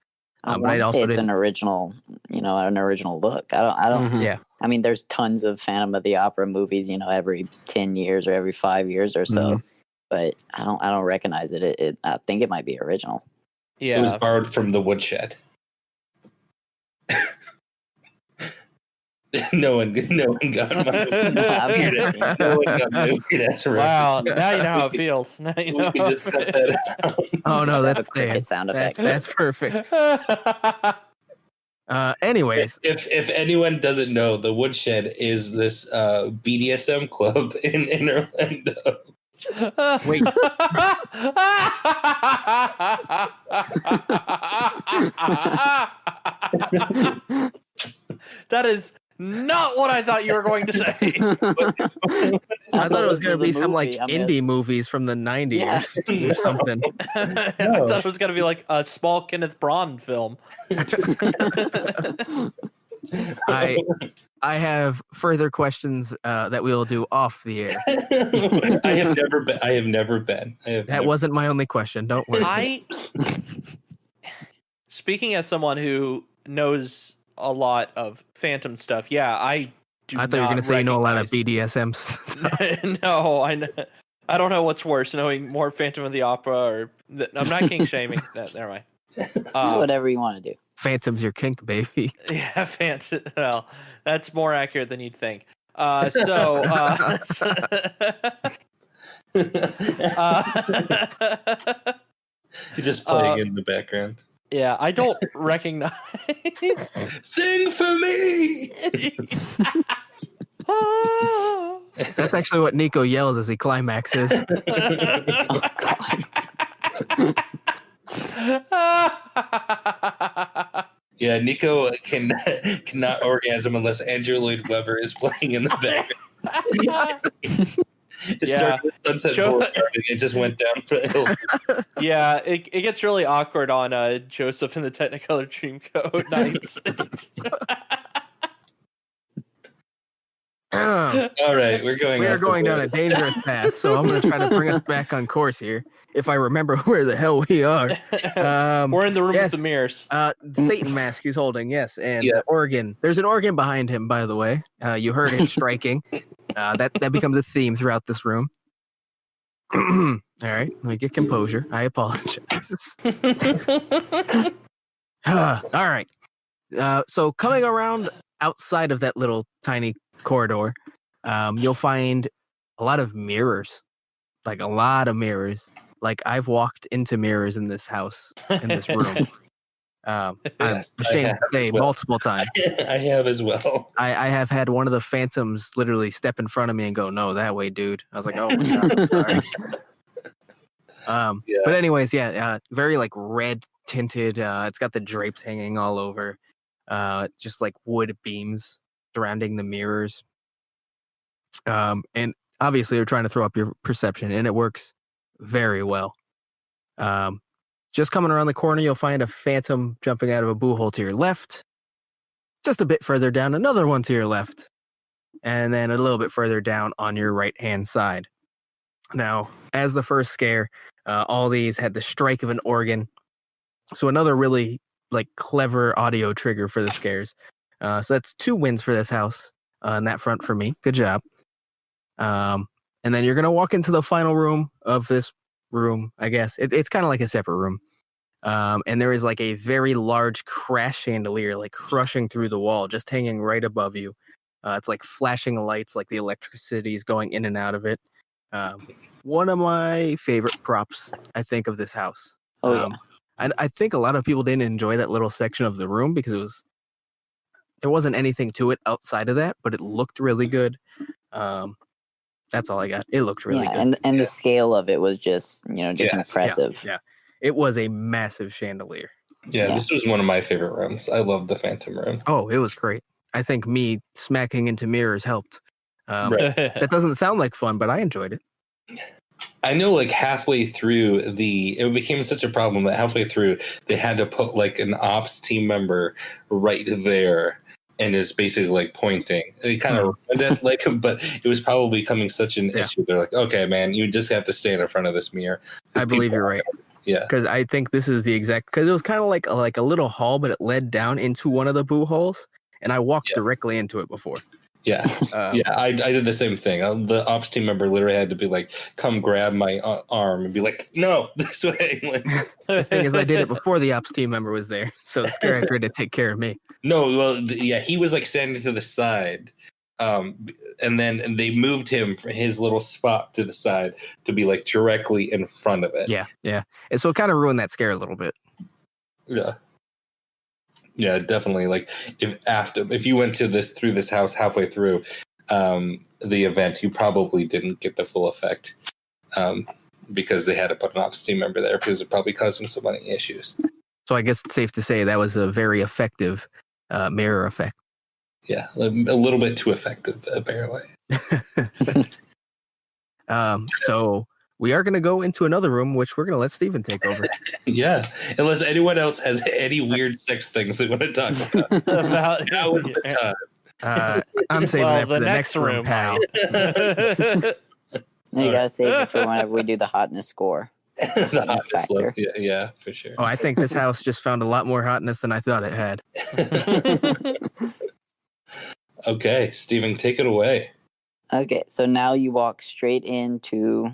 I want to say it's an original, an original look. I don't. Yeah. I mean, there's tons of Phantom of the Opera movies, every 10 years or every 5 years or so, but I don't recognize it. I think it might be original. Yeah, it was borrowed from the woodshed. No one got my Wow, now you know how it feels. Now you know how just cut that out. Oh no, that's cricket sound effect. That's perfect. Anyways, if anyone doesn't know, the Woodshed is this BDSM club in Orlando. Wait. Not what I thought you were going to say. I thought it was going to be some like movie, I mean, indie movies from the 90s Yeah. or something. I thought it was going to be like a small Kenneth Branagh film. I have further questions that we will do off the air. I have never been. That wasn't my only question. Don't worry. Speaking as someone who knows a lot of Phantom stuff, yeah, I thought you were going to say you know a lot of BDSM stuff. No, I don't know what's worse, knowing more Phantom of the Opera or I'm not kink shaming. Never mind. Whatever you want to do. Phantom's your kink, baby. Yeah, Phantom. Well, that's more accurate than you'd think. He's just playing in the background. Yeah, I don't recognize. Sing for me. That's actually what Nico yells as he climaxes. Oh God. Yeah, Nico cannot orgasm unless Andrew Lloyd Webber is playing in the background. It started with Sunset Boulevard and it just went down for the hill. Yeah, it gets really awkward on Joseph and the Technicolor Dreamcoat nights. All right, we are going down a dangerous path, so I'm going to try to bring us back on course here. If I remember where the hell we are. We're in the room with the mirrors. Satan mask he's holding, yes, and the organ. There's an organ behind him, by the way. You heard it striking. That becomes a theme throughout this room. All right, let me get composure. I apologize. All right. So coming around outside of that little tiny corridor, you'll find a lot of mirrors. Like a lot of mirrors. Like I've walked into mirrors in this house, in this room. I'm ashamed to say multiple times. I have as well. I have had one of the phantoms literally step in front of me and go, "No, that way, dude." I was like, "Oh my God, sorry." But anyways, very like red tinted. It's got the drapes hanging all over. Just like wood beams surrounding the mirrors. And obviously they're trying to throw up your perception, and it works very well. Just coming around the corner, you'll find a phantom jumping out of a boo hole to your left. Just a bit further down, another one to your left. And then a little bit further down on your right-hand side. Now, as the first scare, all these had the strike of an organ. So another really like clever audio trigger for the scares. So that's 2 wins for this house on that front for me. Good job. And then you're going to walk into the final room of this room, I guess. It's kind of like a separate room. And there is like a very large crash chandelier, like crushing through the wall, just hanging right above you. It's like flashing lights, like the electricity is going in and out of it. One of my favorite props, I think, of this house. I think a lot of people didn't enjoy that little section of the room because there wasn't anything to it outside of that, but it looked really good. That's all I got. It looked really good. And the scale of it was just impressive. Yeah. It was a massive chandelier. Yeah, this was one of my favorite rooms. I love the Phantom room. Oh, it was great. I think me smacking into mirrors helped. That doesn't sound like fun, but I enjoyed it. I know, like halfway through it became such a problem that halfway through they had to put like an ops team member right there and is basically like pointing. It kind of but it was probably becoming such an issue. They're like, okay, man, you just have to stand in front of this mirror. I believe you're right. Yeah, because I think this is the exact, because it was kind of like a little hall, but it led down into one of the boo holes, and I walked directly into it before. Yeah, I did the same thing. The ops team member literally had to be like, come grab my arm and be like, no, this way. The thing is, I did it before the ops team member was there, so the scare actor had to take care of me. No, well, he was like standing to the side, and then they moved him from his little spot to the side to be like directly in front of it. Yeah, and so it kind of ruined that scare a little bit. Yeah, definitely. Like if you went through this house halfway through the event, you probably didn't get the full effect because they had to put an ops team member there because it probably causing so many issues. So I guess it's safe to say that was a very effective mirror effect. Yeah, a little bit too effective, apparently. So we are going to go into another room, which we're going to let Steven take over. Yeah, unless anyone else has any weird sex things they want to talk about. Now is the time. I'm saving that for the next room, pal. You gotta save it for whenever we do the hotness score. The hotness factor. Yeah, for sure. Oh, I think this house just found a lot more hotness than I thought it had. Okay, Steven, take it away. Okay, so now you walk straight into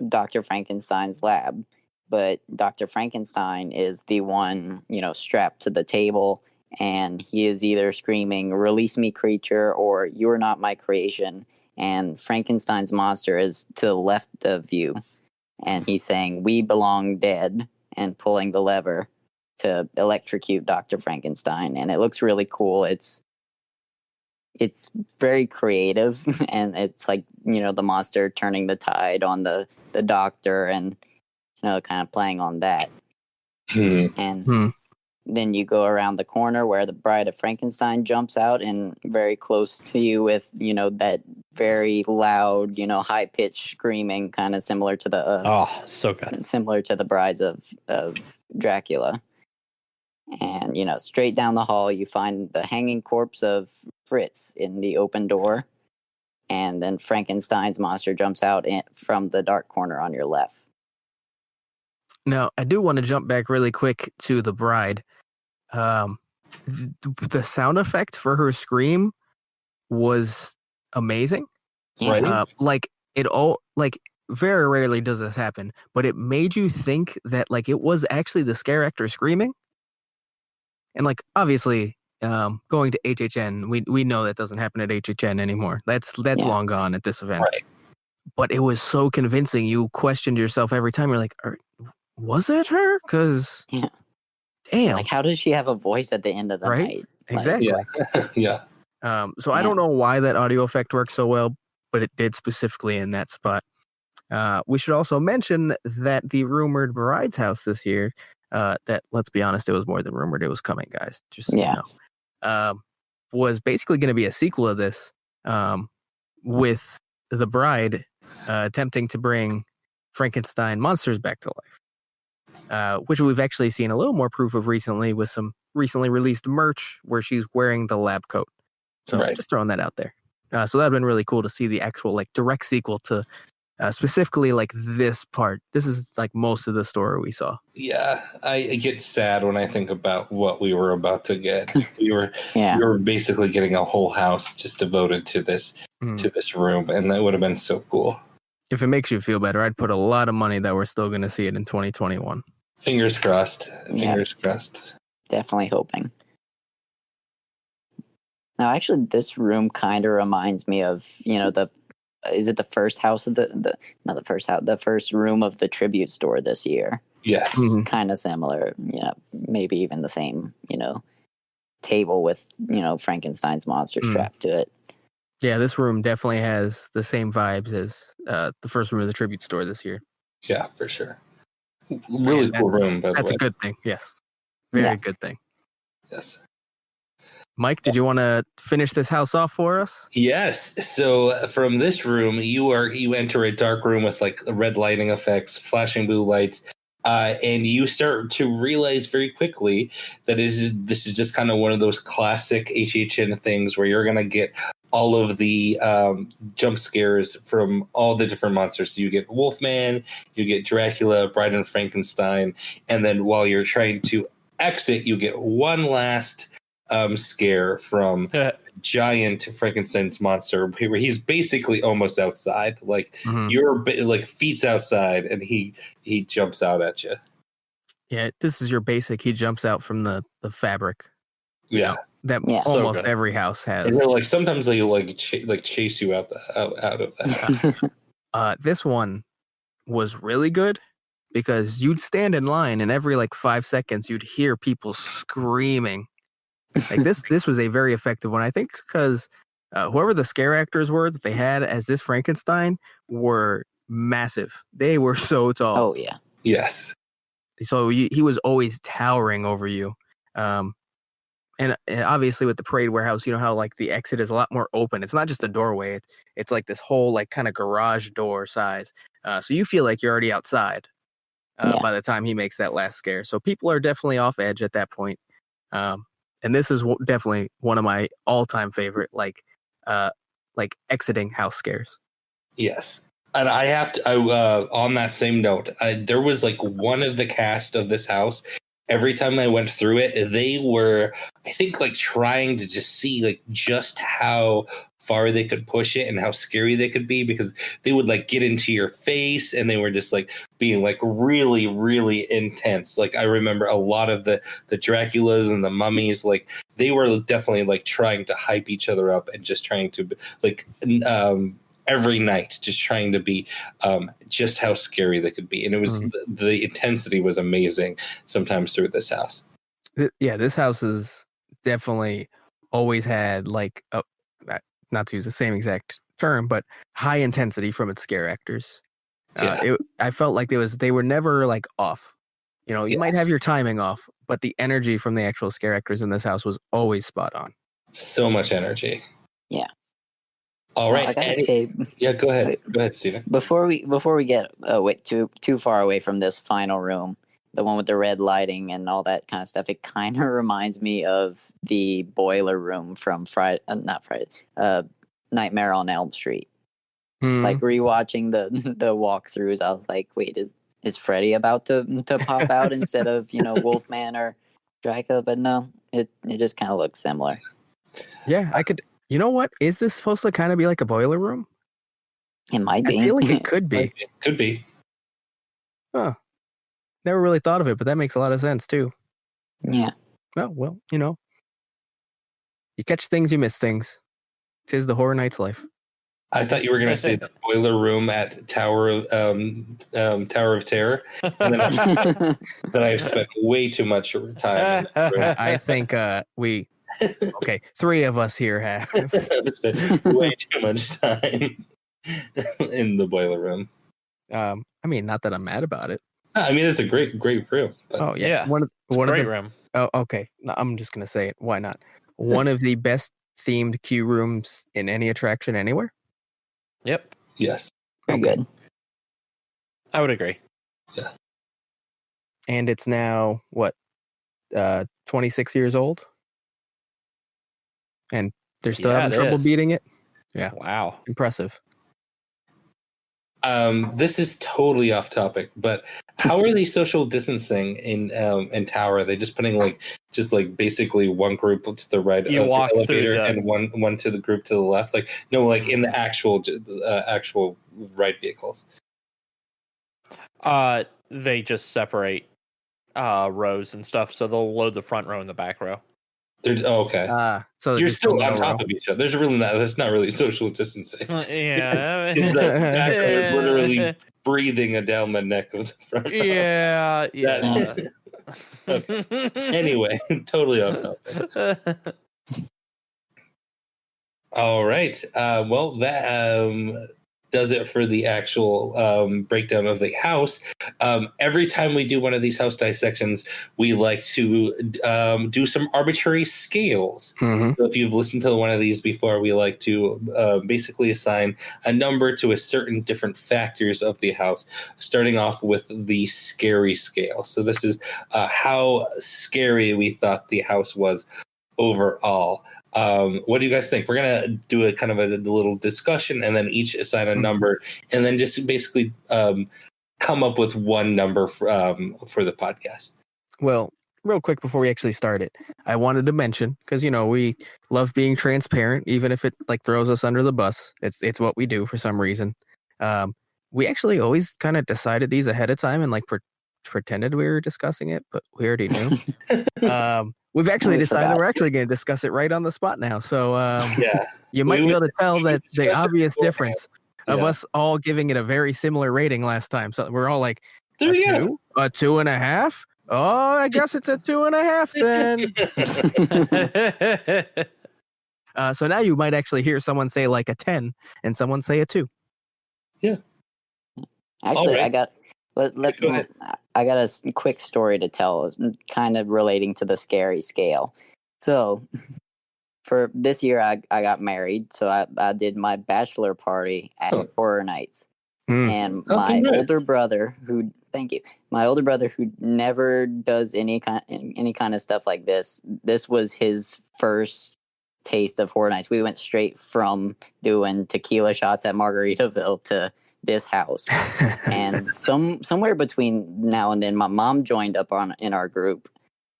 Dr. Frankenstein's lab, but Dr. Frankenstein is the one, strapped to the table, and he is either screaming, "Release me, creature," or "You're not my creation." And Frankenstein's monster is to the left of you, and he's saying, "We belong dead," and pulling the lever to electrocute Dr. Frankenstein. And it looks really cool. It's very creative, and it's like, the monster turning the tide on the doctor, and kind of playing on that. And then you go around the corner where the Bride of Frankenstein jumps out, and very close to you with that very loud, high-pitched screaming, kind of similar to the so good, similar to the Brides of Dracula. And straight down the hall you find the hanging corpse of Fritz in the open door, and then Frankenstein's monster jumps out from the dark corner on your left. Now, I do want to jump back really quick to the Bride. The sound effect for her scream was amazing. Right. Very rarely does this happen, but it made you think that it was actually the scare actor screaming. And obviously, going to HHN, we know that doesn't happen at HHN anymore. That's long gone at this event. Right. But it was so convincing. You questioned yourself every time. You're like, was it her? Because damn, how does she have a voice at the end of the night? Exactly. Yeah. So I don't know why that audio effect works so well, but it did specifically in that spot. We should also mention that the rumored Bride's house this year, that, let's be honest, it was more than rumored. It was coming, guys. Just so you know, was basically going to be a sequel of this, with the Bride attempting to bring Frankenstein monsters back to life, which we've actually seen a little more proof of recently with some recently released merch where she's wearing the lab coat. So just throwing that out there. So that'd been really cool to see the actual direct sequel to specifically this part. This is most of the story we saw. Yeah, I get sad when I think about what we were about to get. We were basically getting a whole house just devoted to this room, and that would have been so cool. If it makes you feel better, I'd put a lot of money that we're still going to see it in 2021. Fingers crossed. Fingers crossed. Definitely hoping. Now, actually, this room kind of reminds me of, is it the first house of not the first house, the first room of the tribute store this year? Yes. Kind of similar, maybe even the same, table with, Frankenstein's monster strapped to it. Yeah, this room definitely has the same vibes as the first room of the tribute store this year. Yeah, for sure. Really cool room, by the way. That's a good thing, yes. Very good thing. Yes. Mike, did you want to finish this house off for us? Yes. So from this room, you enter a dark room with red lighting effects, flashing blue lights, and you start to realize very quickly that this is just kind of one of those classic HHN things where you're going to get all of the jump scares from all the different monsters. So you get Wolfman, you get Dracula, Bride and Frankenstein, and then while you're trying to exit, you get one last scare from giant Frankenstein's monster where he's basically almost outside, you're feet outside, and he jumps out at you. Yeah, this is your basic. He jumps out from the fabric. Yeah, that almost every house has. And sometimes they chase you out of that. This one was really good because you'd stand in line, and every 5 seconds you'd hear people screaming. This was a very effective one, I think, because whoever the scare actors were that they had as this Frankenstein were massive. They were so tall. Oh yeah. Yes. So he was always towering over you. And obviously with the parade warehouse, you know how like the exit is a lot more open. It's not just a doorway. It's like this whole like kind of garage door size. So you feel like you're already outside by the time he makes that last scare. So people are definitely off edge at that point. And this is definitely one of my all-time favorite like exiting house scares. Yes. And I have to, on that same note, there was like one of the cast of this house. Every time I went through it, they were, I think, like trying to just see like just how far they could push it and how scary they could be, because they would like get into your face and they were just like being like really, really intense. Like I remember a lot of the Draculas and the mummies, like they were definitely like trying to hype each other up and just trying to like, every night, just trying to be just how scary they could be. And it was the intensity was amazing sometimes through this house. Yeah, this house has definitely always had like, not to use the same exact term, but high intensity from its scare actors. I felt like they were never like off. You know, you might have your timing off, but the energy from the actual scare actors in this house was always spot on. So much energy. Yeah. All right. I gotta say, go ahead. Go ahead, Steven. Before we get too far away from this final room, the one with the red lighting and all that kind of stuff, it kind of reminds me of the boiler room from Nightmare on Elm Street. Like rewatching the walkthroughs, I was like, wait, is Freddy about to pop out instead of Wolfman or Dracula? But no, it just kind of looks similar. Yeah, I could. You know what? Is this supposed to kind of be like a boiler room? It might be. I feel like it could be. Could be. Huh. Never really thought of it, but that makes a lot of sense too. Yeah. Well, you catch things, you miss things. 'Tis the Horror Nights life. I thought you were going to say the boiler room at Tower of Terror, and then I've spent way too much time. I think three of us here have spent way too much time in the boiler room. I mean, not that I'm mad about it. I mean, it's a great room. But oh yeah, one of the room. Oh, okay. No, I'm just gonna say it. Why not? One of the best themed queue rooms in any attraction anywhere. Yep. Yes. Very good. I would agree. Yeah. And it's now 26 years old, and they're still having trouble beating it. Yeah. Wow. Impressive. This is totally off topic, but how are they social distancing in Tower? Are they just putting basically one group to the right of the elevator and one to the group to the left? Like in the actual ride vehicles. They just separate rows and stuff, so they'll load the front row and the back row. Okay. So you're still on top of each other. There's really that's not really social distancing. Yeah. The back row is literally breathing down the neck of the front row. Yeah. Okay. Anyway, totally off topic. All right. Well, that does it for the actual breakdown of the house. Every time we do one of these house dissections, we like to do some arbitrary scales. So if you've listened to one of these before, we like to basically assign a number to a certain different factors of the house, starting off with the scary scale. So this is how scary we thought the house was overall. What do you guys think? We're gonna do a kind of a little discussion and then each assign a number and then just basically come up with one number for the podcast. Well, real quick before we actually start it, I wanted to mention, because we love being transparent, even if it like throws us under the bus. It's what we do for some reason. We actually always kind of decided these ahead of time and like pretended we were discussing it, but we already knew. We've actually decided we're actually going to discuss it right on the spot now. So you might be able to tell that the obvious difference of us all giving it a very similar rating last time. So we're all like, a 2.5? Oh, I guess it's a 2.5 then. So now you might actually hear someone say like a 10 and someone say a 2. Yeah. Actually, right. I got a quick story to tell, kind of relating to the scary scale. So for this year, I got married. So I did my bachelor party at Horror Nights. And my older brother, my older brother who never does any kind of stuff like this was his first taste of Horror Nights. We went straight from doing tequila shots at Margaritaville to this house. And somewhere between now and then, my mom joined up in our group.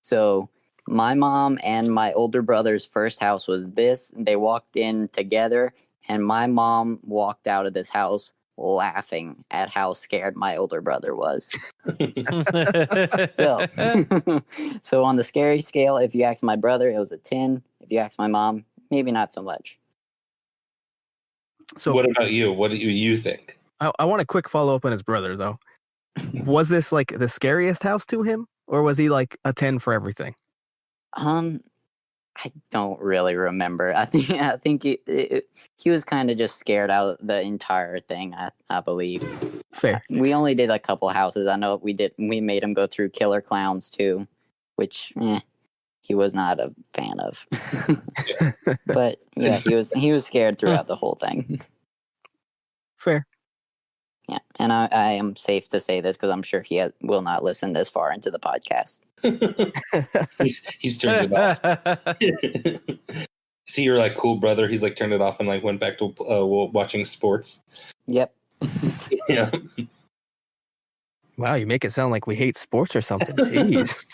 So my mom and my older brother's first house was this. They walked in together, and my mom walked out of this house laughing at how scared my older brother was. So on the scary scale, if you ask my brother, it was a 10. If you ask my mom, maybe not so much. So what about you? What do you think? I want a quick follow up on his brother, though. Was this like the scariest house to him, or was he like a 10 for everything? I don't really remember. I think he was kind of just scared out of the entire thing. I believe. Fair. We only did a couple houses. I know we made him go through Killer Clowns too, which he was not a fan of. But yeah, he was scared throughout the whole thing. Fair. Yeah, and I am safe to say this because I'm sure he will not listen this far into the podcast. he's turned it off. See, you're like cool brother. He's like turned it off and like went back to watching sports. Yep. Yeah. Wow, you make it sound like we hate sports or something. Jeez.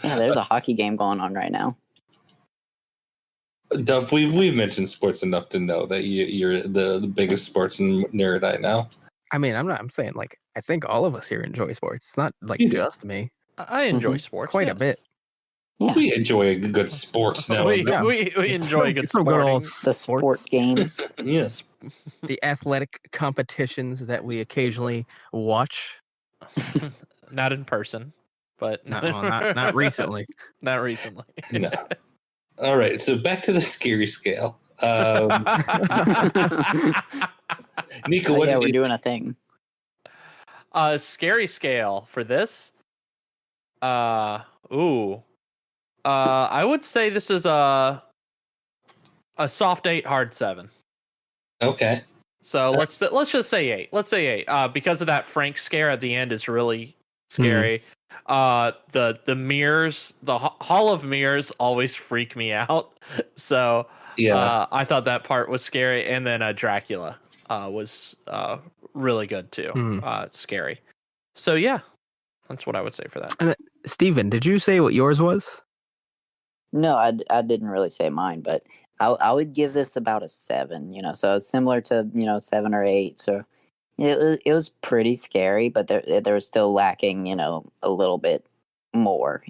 Yeah, there's a hockey game going on right now. Duff, we've mentioned sports enough to know that you're the biggest sports nerd now. I mean, I'm saying like I think all of us here enjoy sports. It's not like just me. I enjoy sports quite a bit. Yeah, we enjoy a good sports now. we enjoy good the sport games. Yes, the athletic competitions that we occasionally watch. Not in person, but not recently. Not recently. No. All right, so back to the scary scale. Nico, what? Yeah, we're doing a thing. Scary scale for this. I would say this is a soft 8, hard 7. Okay. So let's just say 8. Let's say 8. Because of that Frank scare at the end is really scary. The mirrors, the Hall of Mirrors always freak me out. So yeah, I thought that part was scary, and then Dracula was really good too. Scary. So yeah, that's what I would say for that. And Steven, did you say what yours was? No, I didn't really say mine, but I would give this about a 7. So it's similar to 7 or 8. So it was pretty scary, but there was still lacking a little bit more.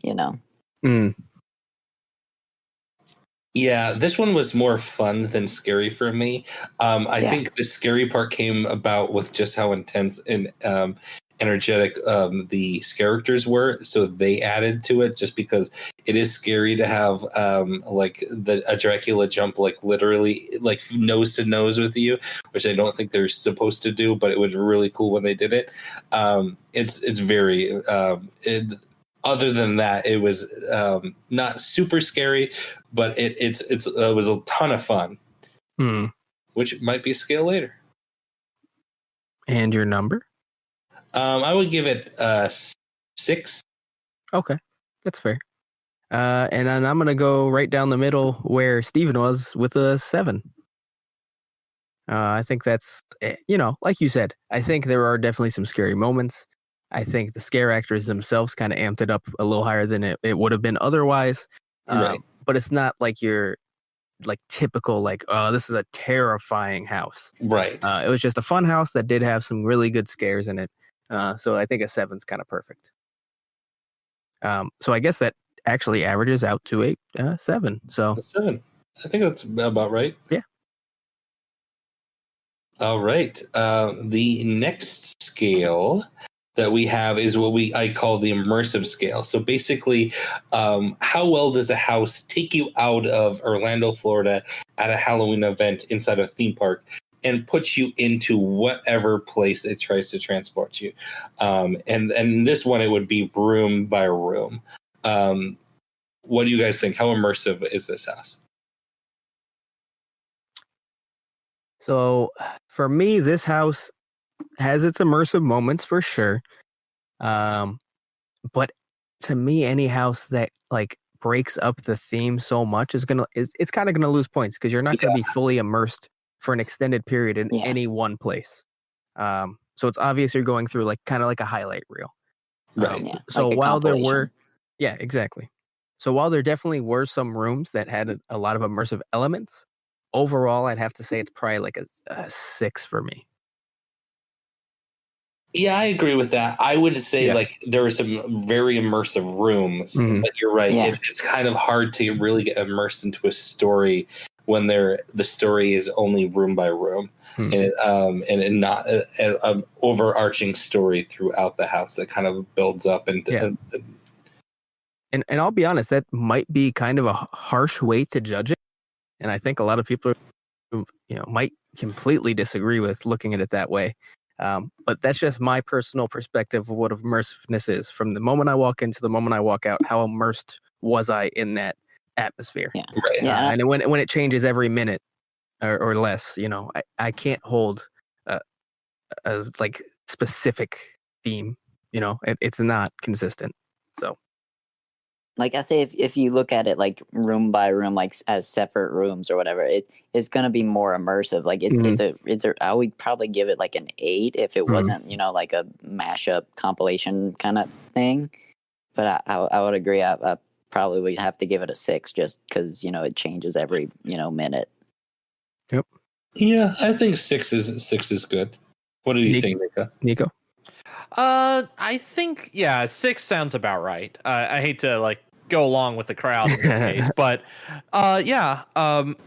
Yeah, this one was more fun than scary for me. I think the scary part came about with just how intense and energetic the characters were, so they added to it just because it is scary to have like a Dracula jump like literally like nose to nose with you, which I don't think they're supposed to do, but it was really cool when they did it. It's very other than that, it was not super scary, but it was a ton of fun, which might be a scale later. And your number? I would give it 6. Okay, that's fair. And then I'm gonna go right down the middle where Steven was with a 7. I think that's like you said. I think there are definitely some scary moments. I think the scare actors themselves kind of amped it up a little higher than it would have been otherwise. Right. But it's not like you're like typical like, oh, this is a terrifying house. Right. It was just a fun house that did have some really good scares in it. So I think a 7's kind of perfect. So I guess that actually averages out to a 7. So 7. I think that's about right. Yeah. All right. The next scale that we have is what I call the immersive scale. So basically, how well does a house take you out of Orlando, Florida at a Halloween event inside a theme park and puts you into whatever place it tries to transport you? And this one, it would be room by room. what do you guys think? How immersive is this house? So for me, this house has its immersive moments for sure. But to me, any house that like breaks up the theme so much it's kind of gonna lose points because you're not gonna be fully immersed for an extended period in any one place. So it's obvious you're going through like kind of like a highlight reel. Right. So like while there were, exactly. So while there definitely were some rooms that had a lot of immersive elements, overall, I'd have to say it's probably like a 6 for me. Yeah, I agree with that. I would say like there were some very immersive rooms, but you're right. Yeah. It's kind of hard to really get immersed into a story when the story is only room by room, and not an overarching story throughout the house that kind of builds up and. And I'll be honest, that might be kind of a harsh way to judge it, and I think a lot of people, might completely disagree with looking at it that way. But that's just my personal perspective of what immersiveness is. From the moment I walk in to the moment I walk out, how immersed was I in that atmosphere? Yeah. Right. And when it changes every minute or less, I can't hold a like specific theme. It's not consistent. So. Like I say, if you look at it like room by room, like as separate rooms or whatever, it's gonna be more immersive. Like I would probably give it like an 8 if it wasn't like a mashup compilation kind of thing. But I would agree. I probably would have to give it a 6 just because it changes every minute. Yep. Yeah, I think 6 is good. What do you think, Nico? I think 6 sounds about right. I hate to like go along with the crowd in this case, but I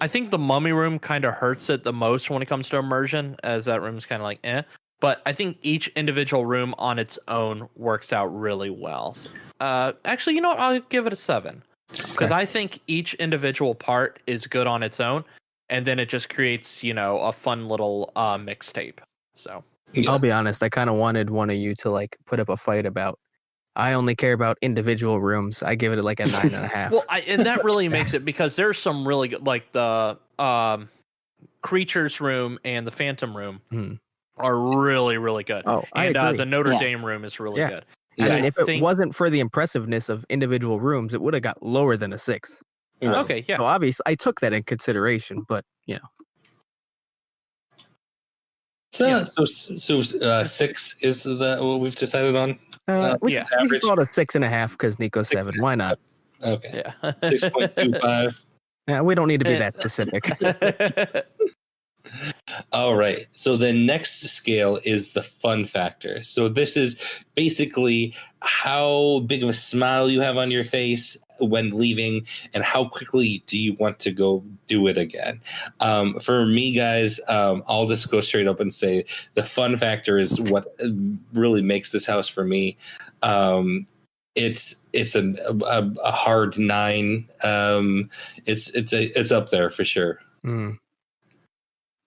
think the mummy room kind of hurts it the most when it comes to immersion, as that room's kind of like But I think each individual room on its own works out really well. Actually, you know what? I'll give it a 7 because I think each individual part is good on its own, and then it just creates a fun little mixtape. So. Yeah. I'll be honest, I kind of wanted one of you to like put up a fight about. I only care about individual rooms. I give it like a 9.5. Well, and that really makes it because there's some really good, like the creatures room and the phantom room are really, really good. Oh, and the Notre Dame room is really good. I mean, if it wasn't for the impressiveness of individual rooms, it would have got lower than a 6. Okay, yeah. So obviously, I took that in consideration, but So 6 is what we've decided on. We can call it a 6.5 because Nico's 7. Why not? Okay. Yeah. 6.25. Yeah, we don't need to be that specific. All right. So the next scale is the fun factor. So this is basically how big of a smile you have on your face when leaving and how quickly do you want to go do it again. For me, guys, I'll just go straight up and say the fun factor is what really makes this house for me. It's a hard 9. It's up there for sure.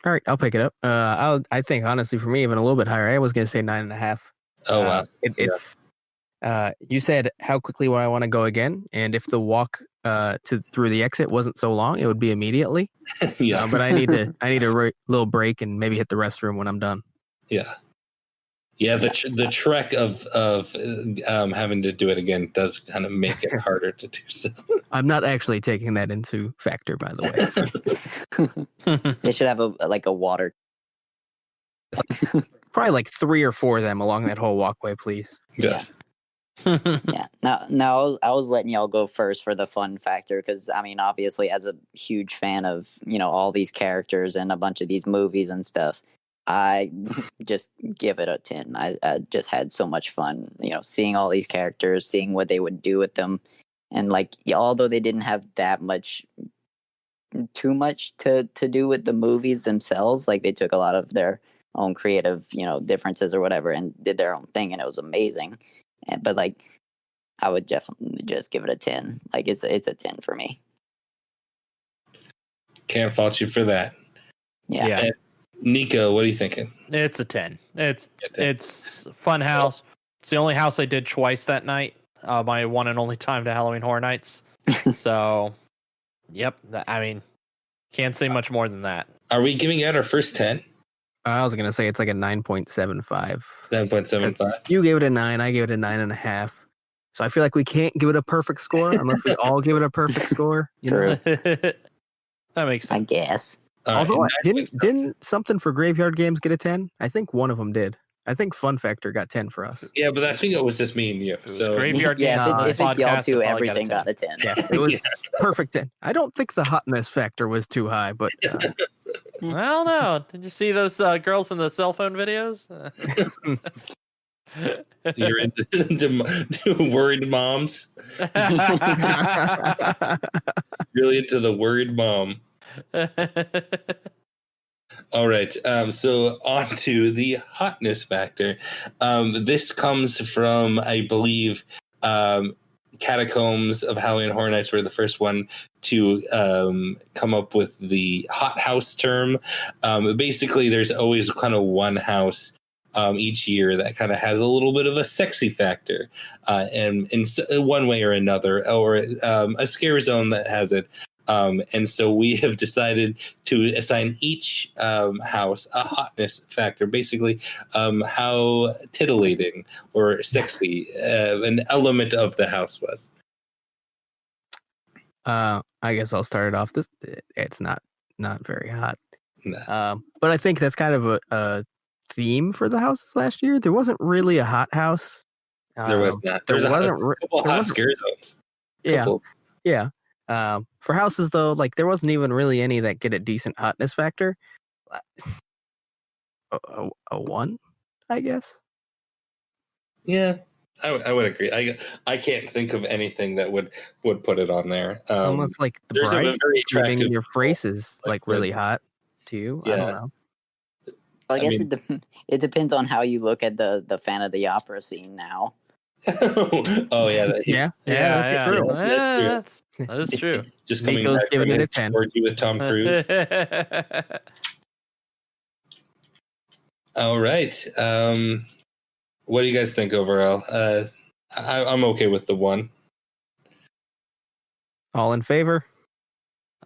All right, I'll pick it up. I think honestly for me even a little bit higher. I was going to say 9.5. Oh wow! It's you said how quickly would I want to go again, and if the walk through the exit wasn't so long, it would be immediately. Yeah, but I need a little break and maybe hit the restroom when I'm done. Yeah. Yeah, the trek of having to do it again does kind of make it harder to do so. I'm not actually taking that into factor, by the way. They should have a water. Probably like 3 or 4 of them along that whole walkway, please. Yes. Yeah. Now I was letting y'all go first for the fun factor because I mean, obviously, as a huge fan of all these characters and a bunch of these movies and stuff. I just give it a 10. I just had so much fun, seeing all these characters, seeing what they would do with them. And although they didn't have too much to do with the movies themselves, they took a lot of their own creative, differences or whatever and did their own thing. And it was amazing. But I would definitely just give it a 10. It's a 10 for me. Can't fault you for that. Yeah. And Nico, what are you thinking? It's a 10. It's a fun house. It's the only house I did twice that night. My one and only time to Halloween Horror Nights. So, yep. I mean, can't say much more than that. Are we giving out our first 10? I was gonna say it's like a 9.75. 9.75. You gave it a 9. I gave it a 9.5. So I feel like we can't give it a perfect score unless we all give it a perfect score. You know? That makes sense. I guess. Although didn't something for Graveyard Games get a 10? I think one of them did. I think Fun Factor got 10 for us. Yeah, but I think it was just me and you. So Graveyard Yeah, Games if it's y'all podcast, two, it probably everything got a 10. Yeah, it was perfect 10. I don't think the hotness factor was too high, but I don't know. Did you see those girls in the cell phone videos? you're into worried moms. Really into the worried mom. All right. So on to the hotness factor. This comes from, I believe, Catacombs of Halloween Horror Nights were the first one to come up with the hot house term. Basically, there's always kind of one house each year that kind of has a little bit of a sexy factor, and in one way or another, or a scare zone that has it. And so we have decided to assign each house a hotness factor, basically how titillating or sexy an element of the house was. I guess I'll start it off. It's not very hot. Nah. But I think that's kind of a theme for the houses last year. There wasn't really a hot house. There was not. There Wasn't a couple hot scare zones. Yeah. For houses though, like there wasn't even really any that get a decent hotness factor. A 1, I guess. Yeah, I would agree. I can't think of anything that would put it on there. Unless like the there's a bride very attractive giving your face is like really red. hot to you. Yeah. I don't know. Well, I guess it depends on how you look at the fan of the opera scene now. Oh yeah, that's true. That is true. Just coming Nico's back giving from it a 10. orgy with Tom Cruise. All right. What do you guys think overall? I'm okay with the 1. All in favor?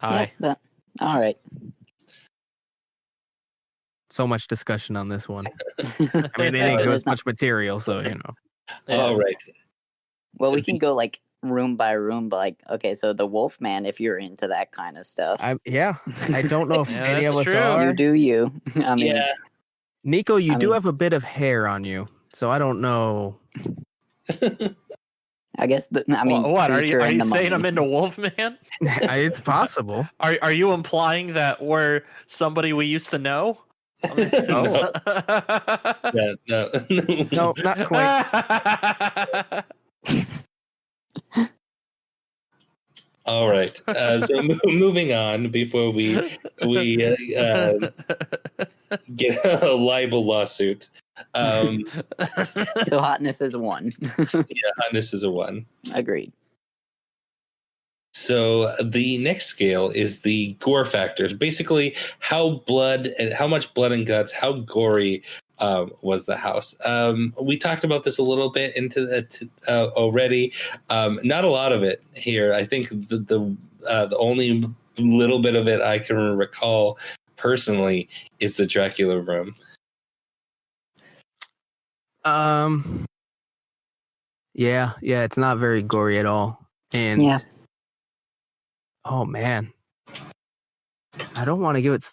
Aye. Yeah, all right. So much discussion on this one. I mean, they didn't give us much material, so you know. Yeah. All right. Well, we can go like room by room, but like, okay, so the Wolfman, if you're into that kind of stuff. I don't know if Yeah, any of that's us true. are. You do you. I mean, Yeah. Nico, you do have a bit of hair on you, so I don't know. I guess, What are you Preacher and the saying? Mummy. I'm into Wolfman? It's possible. Are you implying that we're somebody we used to know? No, No, not quite. All right. So moving on before we get a libel lawsuit. So hotness is 1. Yeah, hotness is a 1. Agreed. So the next scale is the gore factors. Basically, how much blood and guts, how gory was the house. We talked about this a little bit already. Not a lot of it here. I think the only little bit of it I can recall personally is the Dracula room. Yeah, it's not very gory at all. And Yeah. oh man, I don't want to give it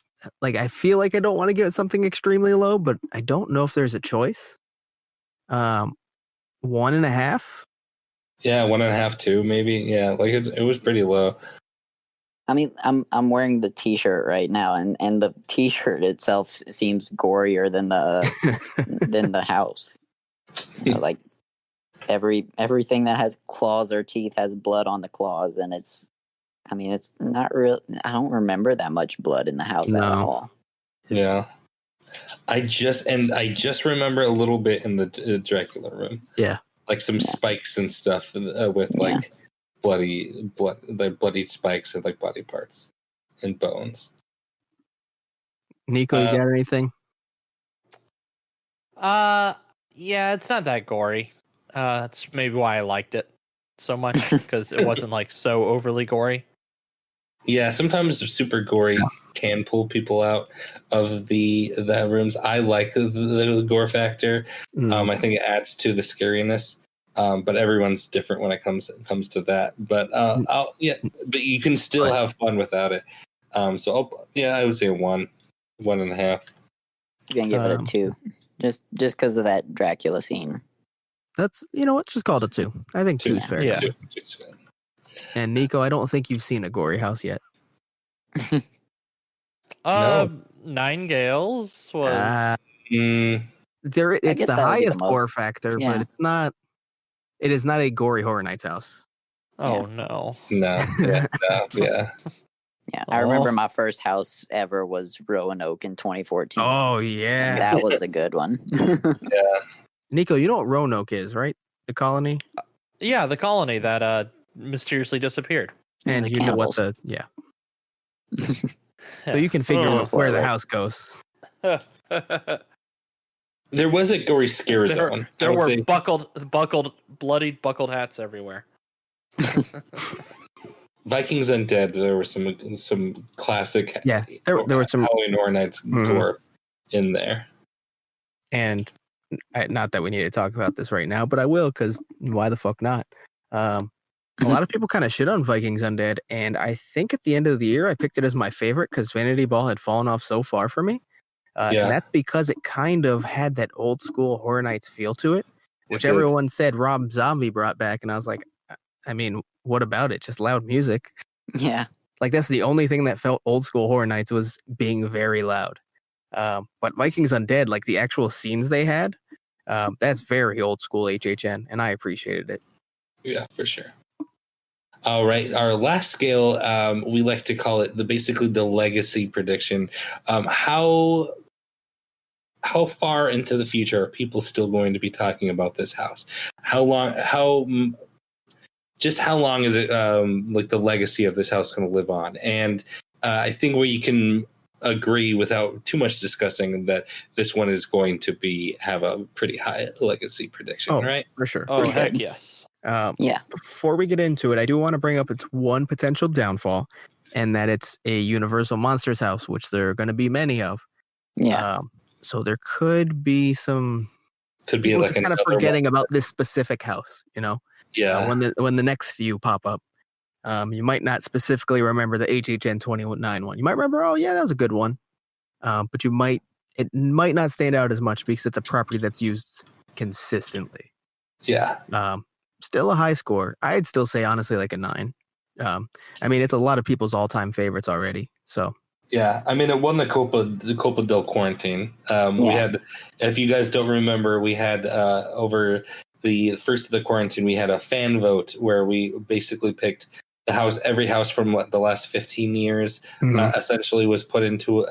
I feel like I don't want to give it something extremely low, but I don't know if there's a choice. 1.5. Yeah, 1.5, 2, maybe. Yeah, like it was pretty low. I mean, I'm wearing the T-shirt right now, and the T-shirt itself seems gorier than the house. Like everything that has claws or teeth has blood on the claws, and it's not real. I don't remember that much blood in the house at all. Yeah, I just remember a little bit in the Dracula room. Yeah, like some spikes and stuff with like bloody spikes and like body parts and bones. Nico, you got anything? Yeah, it's not that gory. That's maybe why I liked it. so much because it wasn't like so overly gory. Yeah, sometimes super gory can pull people out of the rooms. I like the gore factor. I think it adds to the scariness. But everyone's different when it comes to that. But but you can still have fun without it. I would say 1.5. I'm gonna give it a 2, just because of that Dracula scene. That's what, just call it a 2. I think 2 is fair. Yeah. 2. And Nico, I don't think you've seen a gory house yet. No. Nightingales was. It's the highest gore factor, Yeah. but it's not. It is not a gory Horror Nights house. Oh no. No. Yeah. Yeah, I remember my first house ever was Roanoke in 2014. Oh yeah, that was a good one. Yeah. Nico, you know what Roanoke is, right? The colony. Yeah, the colony that mysteriously disappeared. And the you know what cannibals. So you can figure out where the house goes. There was a gory scare zone. There were buckled hats everywhere. Vikings Undead. There were some classic. Yeah, there were some Halloween Horror Nights gore in there. And not that we need to talk about this right now, but I will, because why the fuck not? A lot of people kind of shit on Vikings Undead, and I think at the end of the year I picked it as my favorite because Vanity Ball had fallen off so far for me. And that's because it kind of had that old school Horror Nights feel to it, which everyone said Rob Zombie brought back, and I was like, I mean, what about it? Just loud music. Yeah. Like, that's the only thing that felt old school Horror Nights was being very loud. But Vikings Undead, like the actual scenes they had, that's very old school HHN, and I appreciated it. Yeah, for sure. All right, our last scale, we like to call it basically the legacy prediction. How far into the future are people still going to be talking about this house? How long is it like the legacy of this house going to live on? And I think we can agree without too much discussing that this one is going to have a pretty high legacy prediction, right? For sure. Oh, heck yes. Before we get into it, I do want to bring up its one potential downfall, and that it's a Universal Monsters house, which there are going to be many of. Yeah. So there could be some. Could be like kind of forgetting about this specific house, Yeah. When the next few pop up, you might not specifically remember the HHN29 one. You might remember, oh yeah, that was a good one. But it might not stand out as much because it's a property that's used consistently. Yeah. Still a high score. I'd still say honestly like a 9. I mean, it's a lot of people's all-time favorites already. So. Yeah, I mean, it won the Copa del Quarantine. We had, if you guys don't remember, we had over the first of the quarantine, we had a fan vote where we basically picked every house from the last 15 years, essentially was put into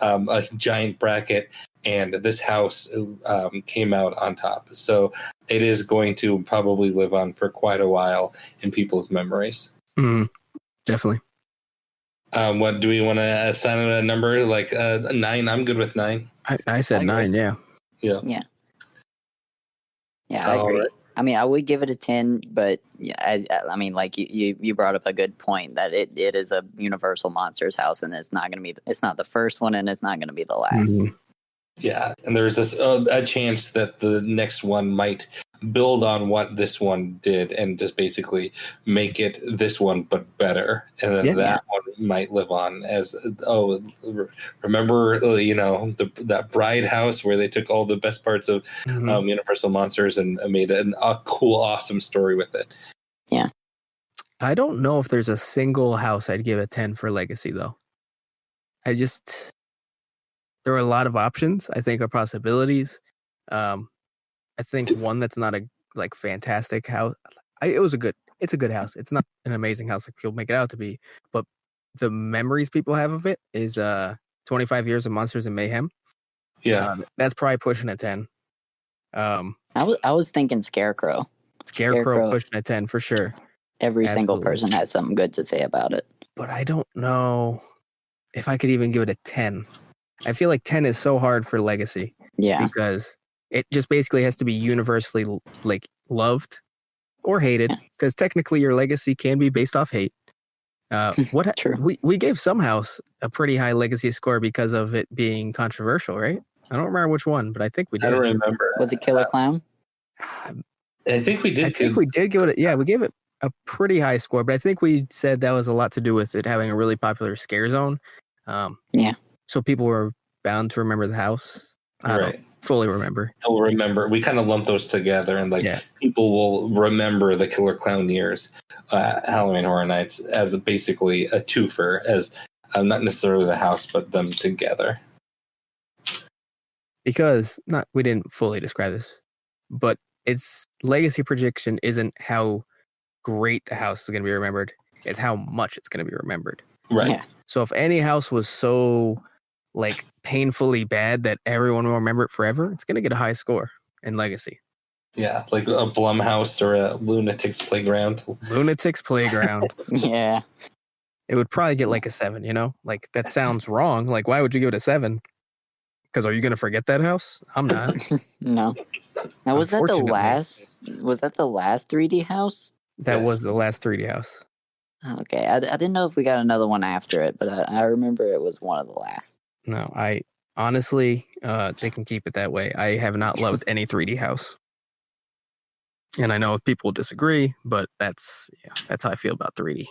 a giant bracket, and this house came out on top. So it is going to probably live on for quite a while in people's memories. Definitely. What do we want to assign it a number? Like 9? I'm good with 9. I said 9. Yeah. Yeah, I agree. Right. I mean, I would give it a 10, but I mean, like you brought up a good point that it is a Universal Monsters house, and it's not the first one, and it's not going to be the last. Yeah, and there's a chance that the next one might build on what this one did and just basically make it this one but better, and then that one might live on as remember that Bride house where they took all the best parts of Universal Monsters and made a cool, awesome story with it. Yeah, I don't know if there's a single house I'd give a 10 for legacy though. There are a lot of options, I think, are possibilities. I think one that's not a fantastic house. It's a good house. It's not an amazing house like people make it out to be, but the memories people have of it is 25 Years of Monsters and Mayhem. Yeah, that's probably pushing a 10. I was thinking Scarecrow. Scarecrow pushing a 10 for sure. Every single person has something good to say about it. But I don't know if I could even give it a 10. I feel like 10 is so hard for legacy. Yeah. Because it just basically has to be universally loved or hated, because technically your legacy can be based off hate. True. We gave some house a pretty high legacy score because of it being controversial, right? I don't remember which one, but I think we did. I don't remember. Was it Killer Clown? I think we did. I think we did give it. Yeah, we gave it a pretty high score, but I think we said that was a lot to do with it having a really popular scare zone. Yeah. So people were bound to remember the house. I don't fully remember. They'll remember. We kind of lump those together, and people will remember the Killer Clown years, Halloween Horror Nights, as basically a twofer, as not necessarily the house, but them together. Because we didn't fully describe this, but its legacy prediction isn't how great the house is going to be remembered. It's how much it's going to be remembered. Right. Yeah. So if any house was so like painfully bad that everyone will remember it forever, it's going to get a high score in legacy. Yeah, like a Blumhouse or a Lunatic's Playground. Lunatic's Playground. Yeah. It would probably get like a 7, you know? Like, that sounds wrong. Like, why would you give it a 7? Because are you going to forget that house? I'm not. No. Now, was that the last 3D house? That was the last 3D house. Okay, I didn't know if we got another one after it, but I remember it was one of the last. No, I honestly, they can keep it that way. I have not loved any 3D house. And I know people disagree, but that's how I feel about 3D.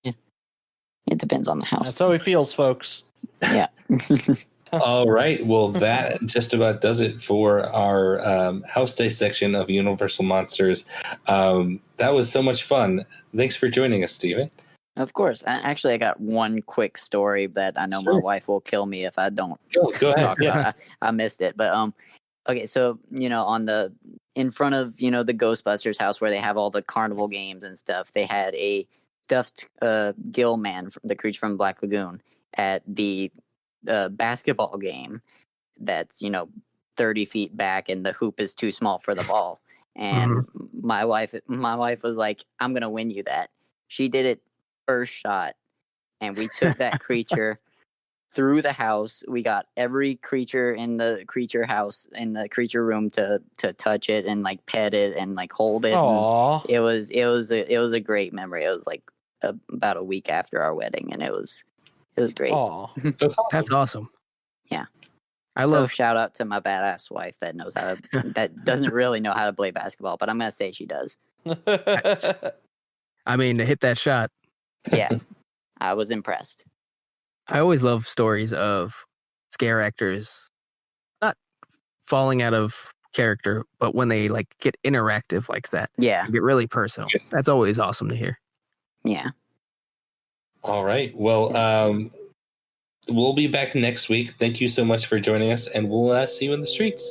Yeah. It depends on the house. That's how he feels, folks. Yeah. All right. Well, that just about does it for our house dissection of Universal Monsters. That was so much fun. Thanks for joining us, Steven. Of course. I got one quick story that I know my wife will kill me if I don't go ahead. talk about it. I missed it. But okay, so in front of the Ghostbusters house where they have all the carnival games and stuff, they had a stuffed gill man, the creature from Black Lagoon, at the basketball game that's 30 feet back and the hoop is too small for the ball. And my wife was like, I'm gonna win you that. She did it first shot, and we took that creature through the house. We got every creature in the creature house, in the creature room, to touch it and like pet it and like hold it. Aww. It was a great memory. It was like about a week after our wedding, and it was great. Aww. That's awesome. Yeah. I love shout out to my badass wife that knows how to that doesn't really know how to play basketball, but I'm gonna say she does. I mean, to hit that shot. Yeah. I was impressed. I always love stories of scare actors not falling out of character, but when they like get interactive like that. Yeah. Get really personal. That's always awesome to hear. Yeah. All right. Well, we'll be back next week. Thank you so much for joining us, and we'll see you in the streets.